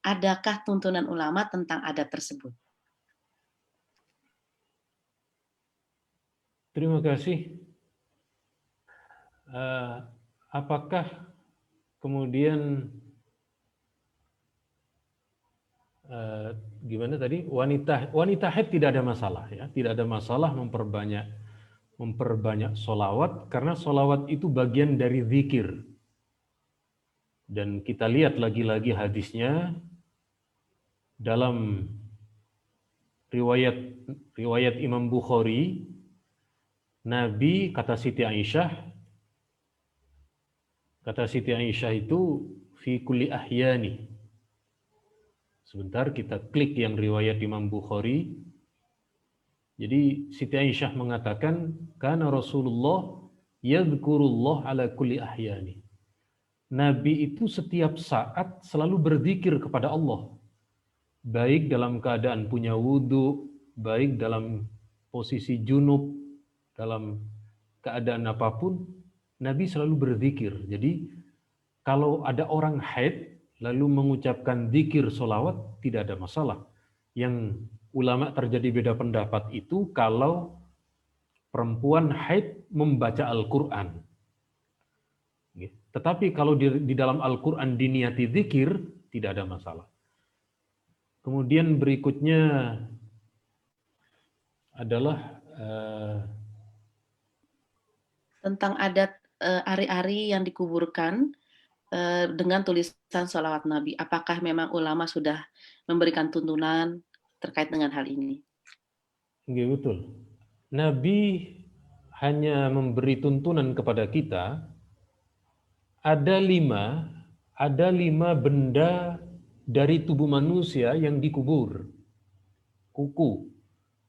Adakah tuntunan ulama tentang adat tersebut? Terima kasih. Apakah kemudian gimana tadi, wanita haid tidak ada masalah ya, tidak ada masalah memperbanyak sholawat karena sholawat itu bagian dari zikir. Dan kita lihat lagi-lagi hadisnya dalam riwayat Imam Bukhari, Nabi kata Siti Aisyah itu fi kulli ahyani. Sebentar kita klik yang riwayat Imam Bukhari. Jadi Siti Aisyah mengatakan kana Rasulullah yadhkurullah ala kulli ahyani. Nabi itu setiap saat selalu berzikir kepada Allah. Baik dalam keadaan punya wudu, baik dalam posisi junub, dalam keadaan apapun, Nabi selalu berzikir. Jadi kalau ada orang haid lalu mengucapkan zikir sholawat, tidak ada masalah. Yang ulama terjadi beda pendapat itu kalau perempuan haid membaca Al-Quran. Tetapi kalau di dalam Al-Quran diniati zikir, tidak ada masalah. Kemudian berikutnya adalah tentang adat ari-ari yang dikuburkan dengan tulisan sholawat Nabi. Apakah memang ulama sudah memberikan tuntunan terkait dengan hal ini? Iya, betul. Nabi hanya memberi tuntunan kepada kita, ada lima benda dari tubuh manusia yang dikubur. Kuku.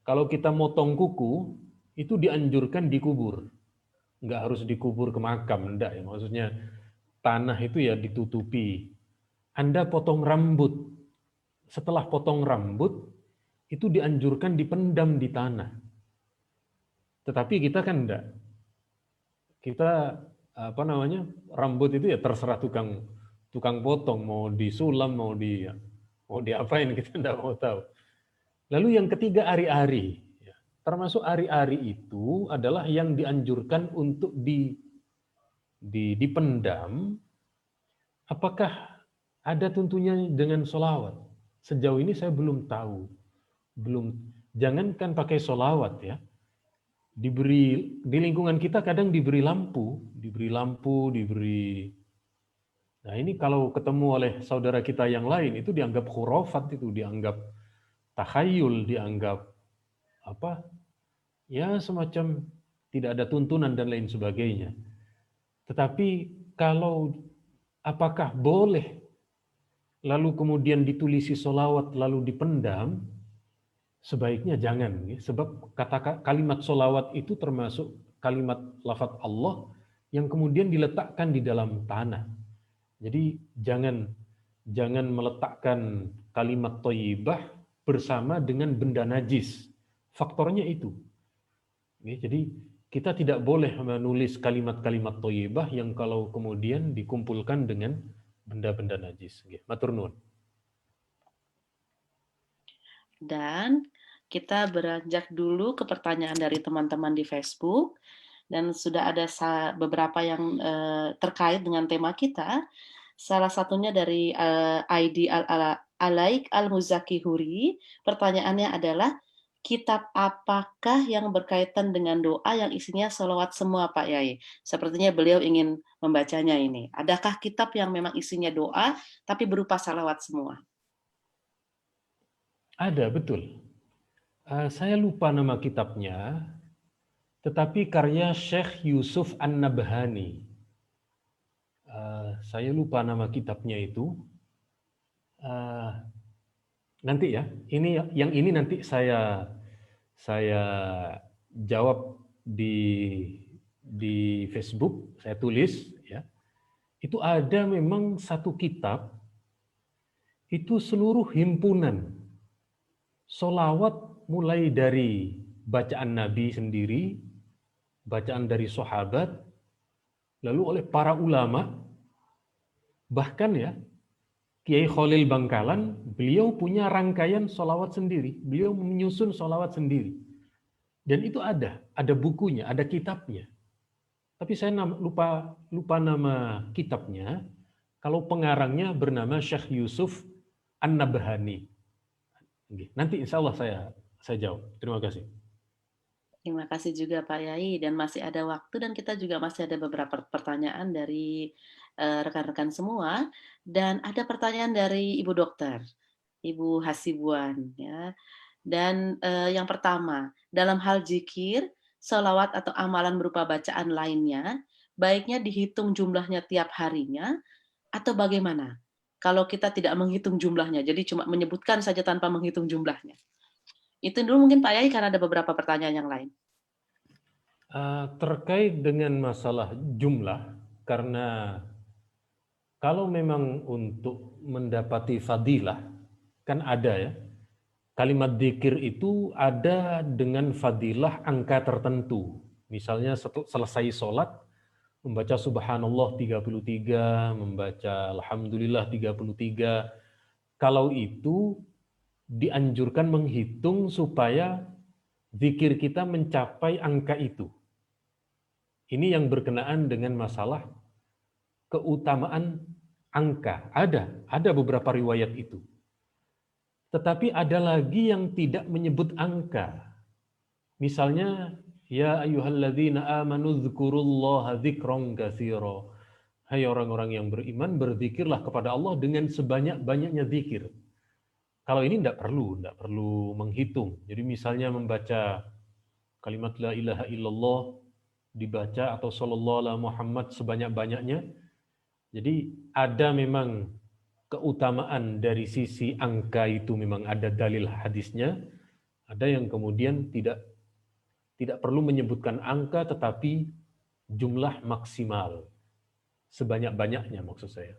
Kalau kita motong kuku, itu dianjurkan dikubur. Nggak harus dikubur ke makam, enggak ya. Maksudnya tanah itu ya ditutupi. Anda potong rambut. Setelah potong rambut, itu dianjurkan dipendam di tanah. Tetapi kita kan enggak. Kita rambut itu ya terserah tukang potong, mau disulam, mau diapain, kita enggak mau tahu. Lalu yang ketiga, ari-ari. Termasuk ari-ari itu adalah yang dianjurkan untuk dipendam. Apakah ada tentunya dengan sholawat? Sejauh ini saya belum tahu. jangankan pakai solawat ya, di lingkungan kita kadang diberi lampu, nah ini kalau ketemu oleh saudara kita yang lain itu dianggap khurafat, itu dianggap takhayul, dianggap apa ya, semacam tidak ada tuntunan dan lain sebagainya. Tetapi kalau apakah boleh lalu kemudian ditulisi solawat lalu dipendam? Sebaiknya jangan, ya. Sebab kalimat solawat itu termasuk kalimat lafaz Allah yang kemudian diletakkan di dalam tanah. Jadi jangan meletakkan kalimat thayyibah bersama dengan benda najis. Faktornya itu. Ya, jadi kita tidak boleh menulis kalimat-kalimat thayyibah yang kalau kemudian dikumpulkan dengan benda-benda najis. Ya, matur nuwun. Dan kita beranjak dulu ke pertanyaan dari teman-teman di Facebook. Dan sudah ada beberapa yang terkait dengan tema kita. Salah satunya dari ID Alaik Al-Muzakihuri. Pertanyaannya adalah, kitab apakah yang berkaitan dengan doa yang isinya sholawat semua, Pak Yai? Sepertinya beliau ingin membacanya ini. Adakah kitab yang memang isinya doa, tapi berupa sholawat semua? Ada, betul. Saya lupa nama kitabnya, tetapi karya Syekh Yusuf An-Nabhani. Saya lupa nama kitabnya itu. Nanti ya, ini nanti saya jawab di Facebook, saya tulis ya. Itu ada memang satu kitab, itu seluruh himpunan sholawat mulai dari bacaan Nabi sendiri, bacaan dari sahabat, lalu oleh para ulama, bahkan ya Kiai Khalil Bangkalan, beliau punya rangkaian sholawat sendiri, beliau menyusun sholawat sendiri. Dan itu ada bukunya, ada kitabnya. Tapi saya lupa nama kitabnya. Kalau pengarangnya bernama Syekh Yusuf An-Nabhani. Nanti insya Allah saya jawab. Terima kasih. Terima kasih juga Pak Yai, dan masih ada waktu dan kita juga masih ada beberapa pertanyaan dari rekan-rekan semua, dan ada pertanyaan dari Ibu Dokter, Ibu Hasibuan ya. Dan yang pertama, dalam hal zikir, sholawat atau amalan berupa bacaan lainnya, baiknya dihitung jumlahnya tiap harinya atau bagaimana? Kalau kita tidak menghitung jumlahnya, jadi cuma menyebutkan saja tanpa menghitung jumlahnya. Itu dulu mungkin Pak Yai, karena ada beberapa pertanyaan yang lain. Terkait dengan masalah jumlah, karena kalau memang untuk mendapati fadilah, kan ada ya, kalimat dzikir itu ada dengan fadilah angka tertentu. Misalnya selesai sholat, membaca subhanallah 33, membaca alhamdulillah 33. Kalau itu dianjurkan menghitung supaya zikir kita mencapai angka itu. Ini yang berkenaan dengan masalah keutamaan angka. Ada beberapa riwayat itu. Tetapi ada lagi yang tidak menyebut angka. Misalnya, ya ayyuhalladzina amanu dzkurullaha dzikran katsira. Hai orang-orang yang beriman, berzikirlah kepada Allah dengan sebanyak-banyaknya zikir. Kalau ini tidak perlu menghitung. Jadi misalnya membaca kalimat la ilaha illallah dibaca atau sallallahu alaihi Muhammad sebanyak-banyaknya. Jadi ada memang keutamaan dari sisi angka itu, memang ada dalil hadisnya. Ada yang kemudian tidak perlu menyebutkan angka tetapi jumlah maksimal. Sebanyak-banyaknya maksud saya.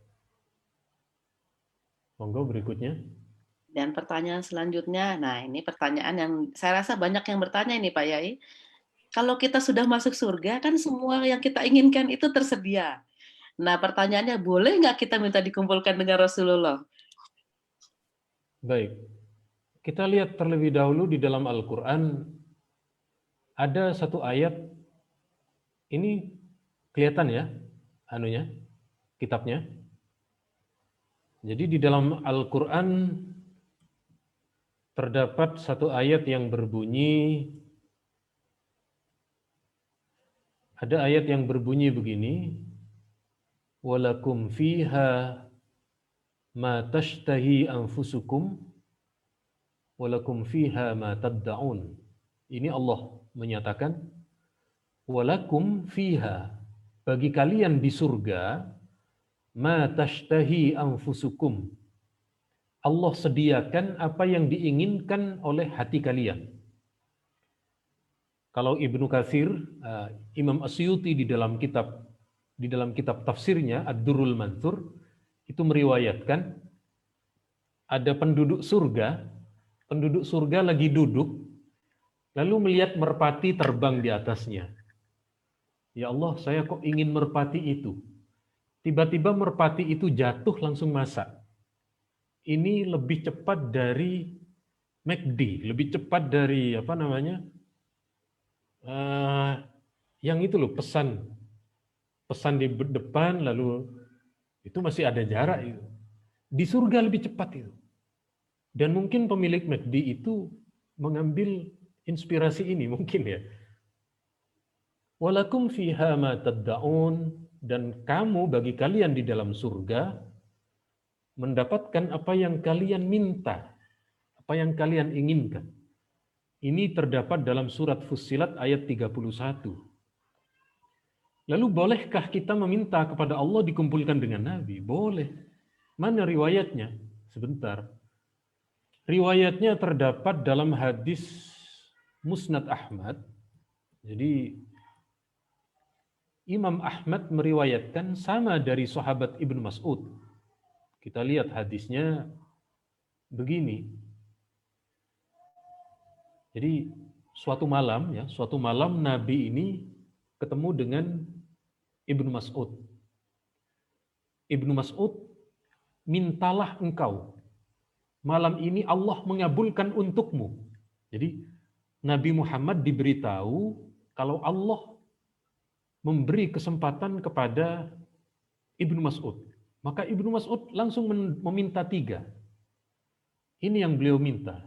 Monggo berikutnya. Dan pertanyaan selanjutnya, nah ini pertanyaan yang saya rasa banyak yang bertanya ini Pak Yai. Kalau kita sudah masuk surga, kan semua yang kita inginkan itu tersedia. Nah pertanyaannya, boleh nggak kita minta dikumpulkan dengan Rasulullah? Baik, kita lihat terlebih dahulu di dalam Al-Quran, ada satu ayat, ini kelihatan ya, kitabnya. Jadi di dalam Al-Quran terdapat satu ayat yang berbunyi, ada ayat yang berbunyi begini, walakum fiha ma tashtahi anfusukum walakum fiha ma tadda'un. Ini Allah menyatakan, walakum fiha, bagi kalian di surga, ma tashtahi anfusukum, Allah sediakan apa yang diinginkan oleh hati kalian. Kalau Ibnu Katsir, Imam Asyuti di dalam kitab tafsirnya Ad-Durrul Mansur itu meriwayatkan ada penduduk surga lagi duduk lalu melihat merpati terbang di atasnya. Ya Allah, saya kok ingin merpati itu. Tiba-tiba merpati itu jatuh langsung masak. Ini lebih cepat dari McD, lebih cepat dari yang itu loh, pesan di depan lalu itu masih ada jarak itu. Di surga lebih cepat itu. Dan mungkin pemilik McD itu mengambil inspirasi ini mungkin ya. Walakum fiha ma tadda'un, dan kamu bagi kalian di dalam surga mendapatkan apa yang kalian minta, apa yang kalian inginkan. Ini terdapat dalam surat Fussilat ayat 31. Lalu bolehkah kita meminta kepada Allah dikumpulkan dengan Nabi? Boleh. Mana riwayatnya? Sebentar. Riwayatnya terdapat dalam hadis Musnad Ahmad. Jadi Imam Ahmad meriwayatkan sama dari sahabat Ibnu Mas'ud. Kita lihat hadisnya begini. Jadi suatu malam Nabi ini ketemu dengan Ibnu Mas'ud. Ibnu Mas'ud, mintalah engkau. Malam ini Allah mengabulkan untukmu. Jadi Nabi Muhammad diberitahu kalau Allah memberi kesempatan kepada Ibnu Mas'ud. Maka Ibnu Mas'ud langsung meminta 3. Ini yang beliau minta.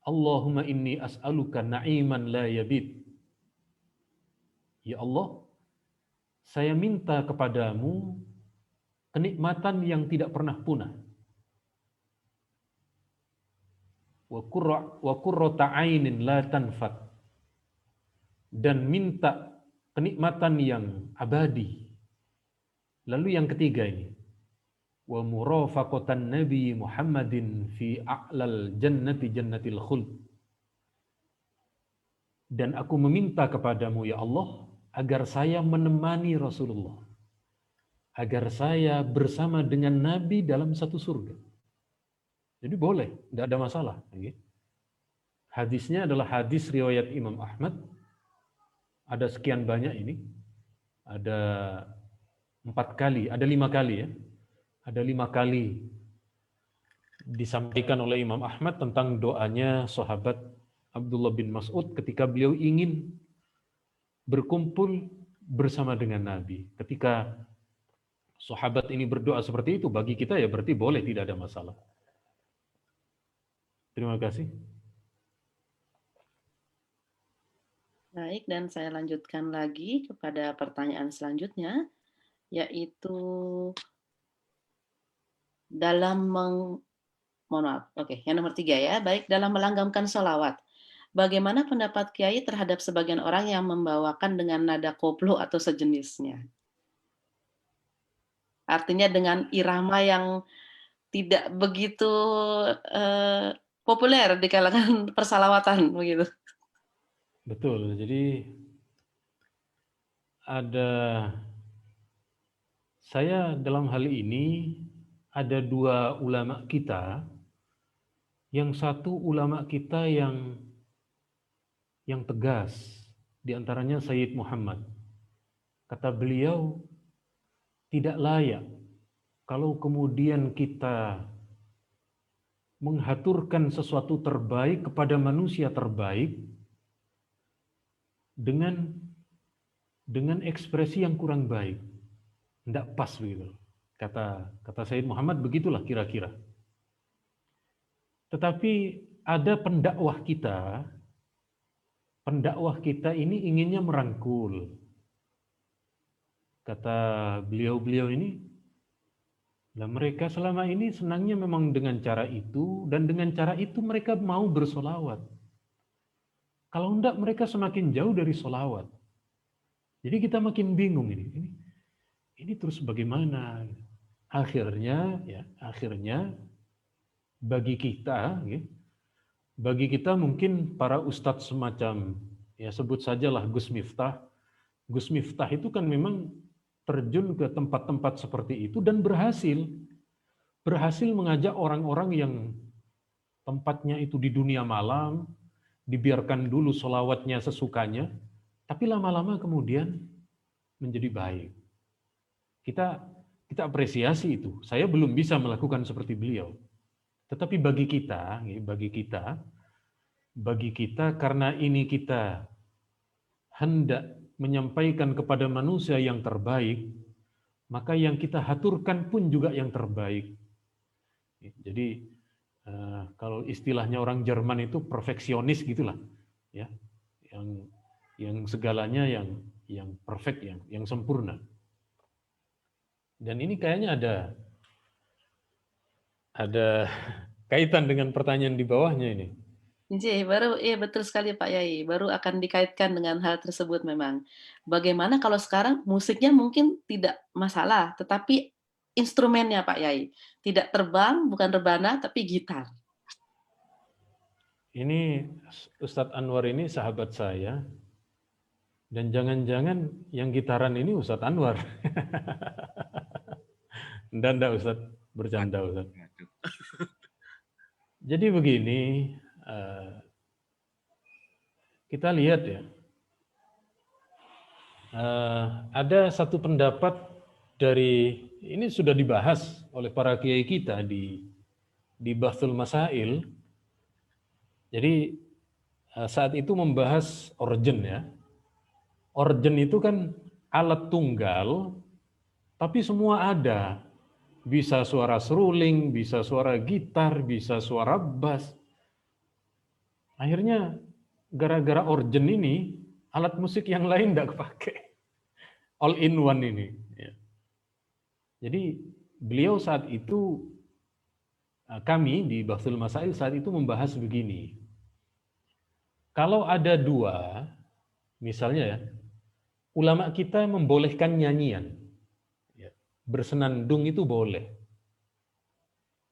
Allahumma inni as'aluka na'iman la yabid. Ya Allah, saya minta kepadamu kenikmatan yang tidak pernah punah. Wa qurrata 'ainin la tanfat. Dan minta kenikmatan yang abadi. Lalu yang ketiga ini, wa murafaqatan Nabi Muhammadin fi a'lal jannati jannatil khuld. Dan aku meminta kepadamu ya Allah agar saya menemani Rasulullah, agar saya bersama dengan Nabi dalam satu surga. Jadi boleh, tidak ada masalah. Hadisnya adalah hadis riwayat Imam Ahmad. Ada sekian banyak ini. Ada 4 kali, ada 5 kali ya. Ada 5 kali disampaikan oleh Imam Ahmad tentang doanya sahabat Abdullah bin Mas'ud ketika beliau ingin berkumpul bersama dengan Nabi. Ketika sahabat ini berdoa seperti itu, bagi kita ya berarti boleh, tidak ada masalah. Terima kasih. Baik, dan saya lanjutkan lagi kepada pertanyaan selanjutnya, yaitu dalam yang nomor 3 ya. Baik, dalam melanggamkan sholawat, bagaimana pendapat Kiai terhadap sebagian orang yang membawakan dengan nada koplo atau sejenisnya? Artinya dengan irama yang tidak begitu populer di kalangan persalawatan begitu. Betul. Jadi saya dalam hal ini ada 2 ulama kita. Yang satu ulama kita yang tegas, di antaranya Sayyid Muhammad. Kata beliau, tidak layak kalau kemudian kita menghaturkan sesuatu terbaik kepada manusia terbaik dengan ekspresi yang kurang baik. Tidak pas begitu. Kata Sayyid Muhammad begitulah kira-kira. Tetapi ada pendakwah kita ini inginnya merangkul. Kata beliau-beliau ini, nah mereka selama ini senangnya memang dengan cara itu, dan dengan cara itu mereka mau bersolawat. Kalau enggak mereka semakin jauh dari solawat. Jadi kita makin bingung ini terus bagaimana? Akhirnya bagi kita mungkin para ustadz semacam, ya sebut sajalah Gus Miftah. Gus Miftah itu kan memang terjun ke tempat-tempat seperti itu dan berhasil mengajak orang-orang yang tempatnya itu di dunia malam, dibiarkan dulu solawatnya sesukanya, tapi lama-lama kemudian menjadi baik. Kita apresiasi itu. Saya belum bisa melakukan seperti beliau. Tetapi bagi kita karena ini kita hendak menyampaikan kepada manusia yang terbaik, maka yang kita haturkan pun juga yang terbaik. Jadi kalau istilahnya orang Jerman itu perfeksionis gitulah, ya, yang segalanya yang perfect, yang sempurna. Dan ini kayaknya ada kaitan dengan pertanyaan di bawahnya ini. Iya betul sekali Pak Yai, baru akan dikaitkan dengan hal tersebut memang. Bagaimana kalau sekarang musiknya mungkin tidak masalah, tetapi instrumennya Pak Yai, tidak terbang, bukan rebana, tapi gitar. Ini Ustadz Anwar ini sahabat saya, dan jangan-jangan yang gitaran ini Ustadz Anwar. Enggak Ustadz, bercanda Ustadz. Jadi begini, kita lihat ya, ada satu pendapat dari, ini sudah dibahas oleh para kiai kita di Bahthul Masail. Jadi saat itu membahas organ ya. Organ itu kan alat tunggal, tapi semua ada. Bisa suara seruling, bisa suara gitar, bisa suara bass. Akhirnya gara-gara organ ini, alat musik yang lain tidak kepake. All in one ini. Ya. Jadi beliau saat itu, kami di Bahthul Masail saat itu membahas begini. Kalau ada dua, misalnya ya, ulama kita membolehkan nyanyian. Ya. Bersenandung itu boleh.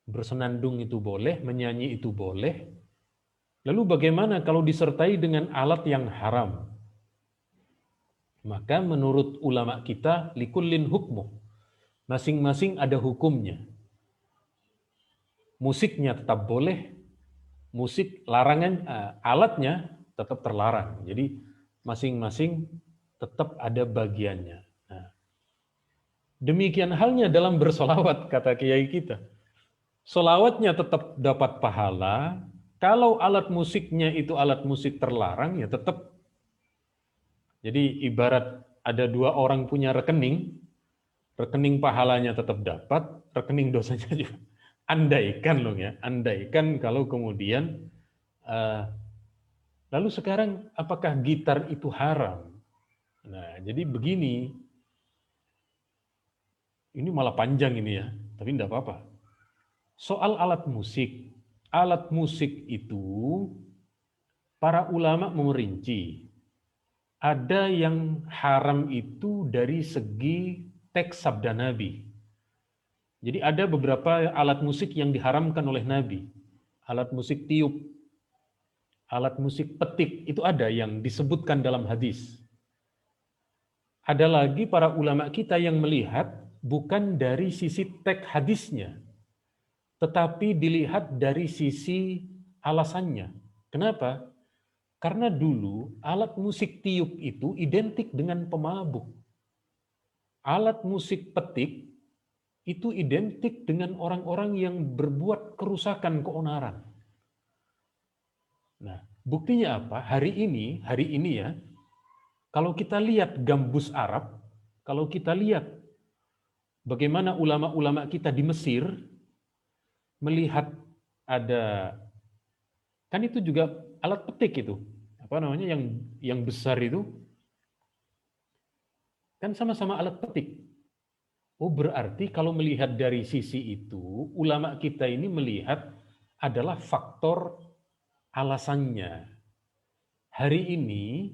Bersenandung itu boleh, menyanyi itu boleh. Lalu bagaimana kalau disertai dengan alat yang haram? Maka menurut ulama kita, likullin hukmu. Masing-masing ada hukumnya. Musiknya tetap boleh, musik larangan, alatnya tetap terlarang. Jadi masing-masing tetap ada bagiannya. Nah, demikian halnya dalam bersolawat, kata kiai kita. Solawatnya tetap dapat pahala. Kalau alat musiknya itu alat musik terlarang, ya tetap. Jadi ibarat ada dua orang punya rekening pahalanya tetap dapat, rekening dosanya juga. Andaikan loh ya, andaikan kalau kemudian, lalu sekarang apakah gitar itu haram? Nah, jadi begini, ini malah panjang ini ya, tapi enggak apa-apa. Soal alat musik itu para ulama merinci. Ada yang haram itu dari segi teks sabda Nabi. Jadi ada beberapa alat musik yang diharamkan oleh Nabi. Alat musik tiup, alat musik petik, itu ada yang disebutkan dalam hadis. Ada lagi para ulama kita yang melihat bukan dari sisi teks hadisnya, tetapi dilihat dari sisi alasannya. Kenapa? Karena dulu alat musik tiup itu identik dengan pemabuk. Alat musik petik itu identik dengan orang-orang yang berbuat kerusakan, keonaran. Nah, buktinya apa? Hari ini ya, kalau kita lihat gambus Arab, kalau kita lihat bagaimana ulama-ulama kita di Mesir melihat ada Kan itu juga alat petik itu. Apa namanya yang besar itu kan sama-sama alat petik. Oh, berarti kalau melihat dari sisi itu, ulama kita ini melihat adalah faktor alasannya. Hari ini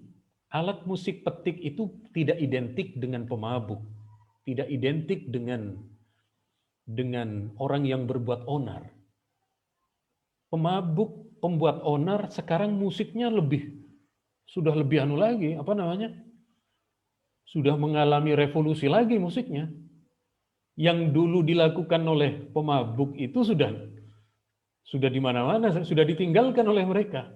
alat musik petik itu tidak identik dengan pemabuk, tidak identik dengan orang yang berbuat onar. Pemabuk, pembuat onar sekarang musiknya sudah lebih anu lagi, apa namanya? Sudah mengalami revolusi lagi musiknya. Yang dulu dilakukan oleh pemabuk itu sudah di mana-mana, sudah ditinggalkan oleh mereka.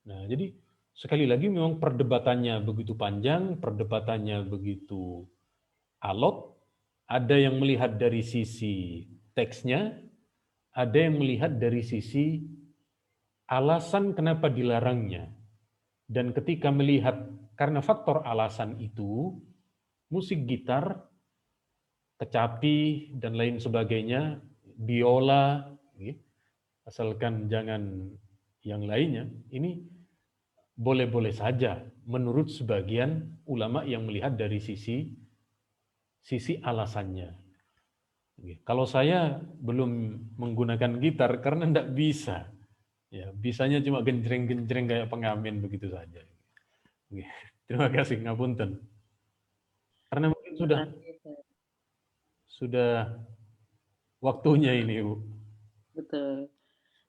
Nah, jadi sekali lagi memang perdebatannya begitu panjang, perdebatannya begitu alot. Ada yang melihat dari sisi teksnya, ada yang melihat dari sisi alasan kenapa dilarangnya. Dan ketika melihat karena faktor alasan itu, musik gitar, kecapi, dan lain sebagainya, biola, asalkan jangan yang lainnya, ini boleh-boleh saja menurut sebagian ulama yang melihat dari sisi alasannya. Kalau saya belum menggunakan gitar karena tidak bisa. Ya, bisanya cuma genjreng-genjreng kayak pengamen begitu saja. Terima kasih, ngapunten. Karena mungkin sudah waktunya ini, Bu. Betul.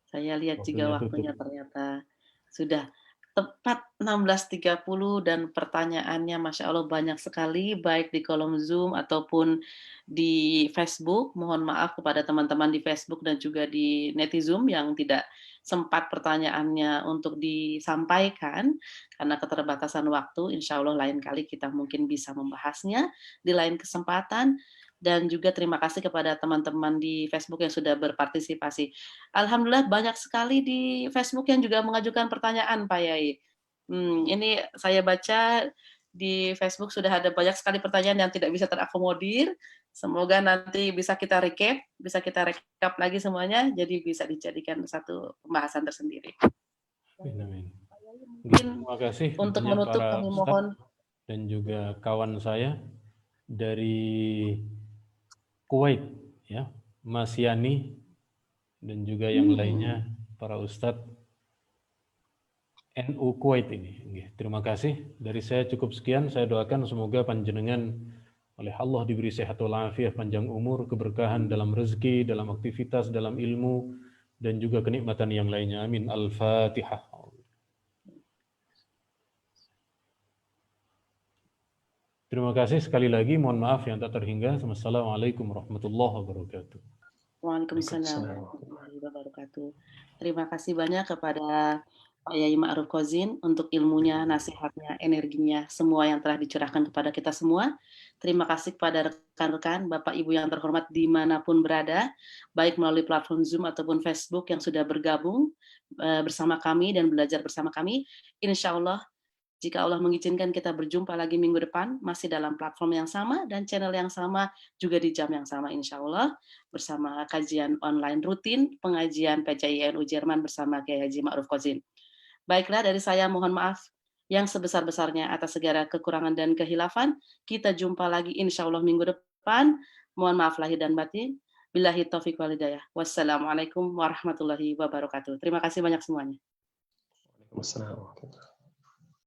Saya lihat juga waktunya tutup. ternyata sudah tepat 16.30 dan pertanyaannya Masya Allah banyak sekali, baik di kolom Zoom ataupun di Facebook. Mohon maaf kepada teman-teman di Facebook dan juga di Netizoom yang tidak sempat pertanyaannya untuk disampaikan karena keterbatasan waktu. Insya Allah lain kali kita mungkin bisa membahasnya di lain kesempatan. Dan juga terima kasih kepada teman-teman di Facebook yang sudah berpartisipasi. Alhamdulillah banyak sekali di Facebook yang juga mengajukan pertanyaan, Pak Yai. Ini saya baca di Facebook sudah ada banyak sekali pertanyaan yang tidak bisa terakomodir. Semoga nanti bisa kita recap lagi semuanya, jadi bisa dijadikan satu pembahasan tersendiri. Amin. Mungkin terima kasih untuk menutup kami mohon dan juga kawan saya dari Kuwait, ya, Mas Yani dan juga yang lainnya, para ustadz NU Kuwait ini. Terima kasih. Dari saya cukup sekian. Saya doakan semoga panjenengan oleh Allah diberi sehat walafiat, panjang umur, keberkahan dalam rezeki, dalam aktivitas, dalam ilmu, dan juga kenikmatan yang lainnya. Amin. Al-Fatihah. Terima kasih sekali lagi. Mohon maaf yang tak terhingga. Wassalamualaikum warahmatullahi wabarakatuh. Waalaikumsalam warahmatullahi wabarakatuh. Terima kasih banyak kepada Pak Yai Ma'ruf Kozin untuk ilmunya, nasihatnya, energinya, semua yang telah dicurahkan kepada kita semua. Terima kasih kepada rekan-rekan, Bapak Ibu yang terhormat dimanapun berada, baik melalui platform Zoom ataupun Facebook yang sudah bergabung bersama kami dan belajar bersama kami. Insya Allah, jika Allah mengizinkan kita berjumpa lagi minggu depan, masih dalam platform yang sama dan channel yang sama, juga di jam yang sama insya Allah, bersama kajian online rutin, pengajian PCI NU Jerman bersama Kiai Haji Ma'ruf Kozin. Baiklah, dari saya mohon maaf yang sebesar-besarnya atas segala kekurangan dan kehilafan. Kita jumpa lagi insya Allah minggu depan. Mohon maaf lahir dan batin. Billahi taufiq wal hidayah. Wassalamualaikum warahmatullahi wabarakatuh. Terima kasih banyak semuanya. Waalaikumsalam.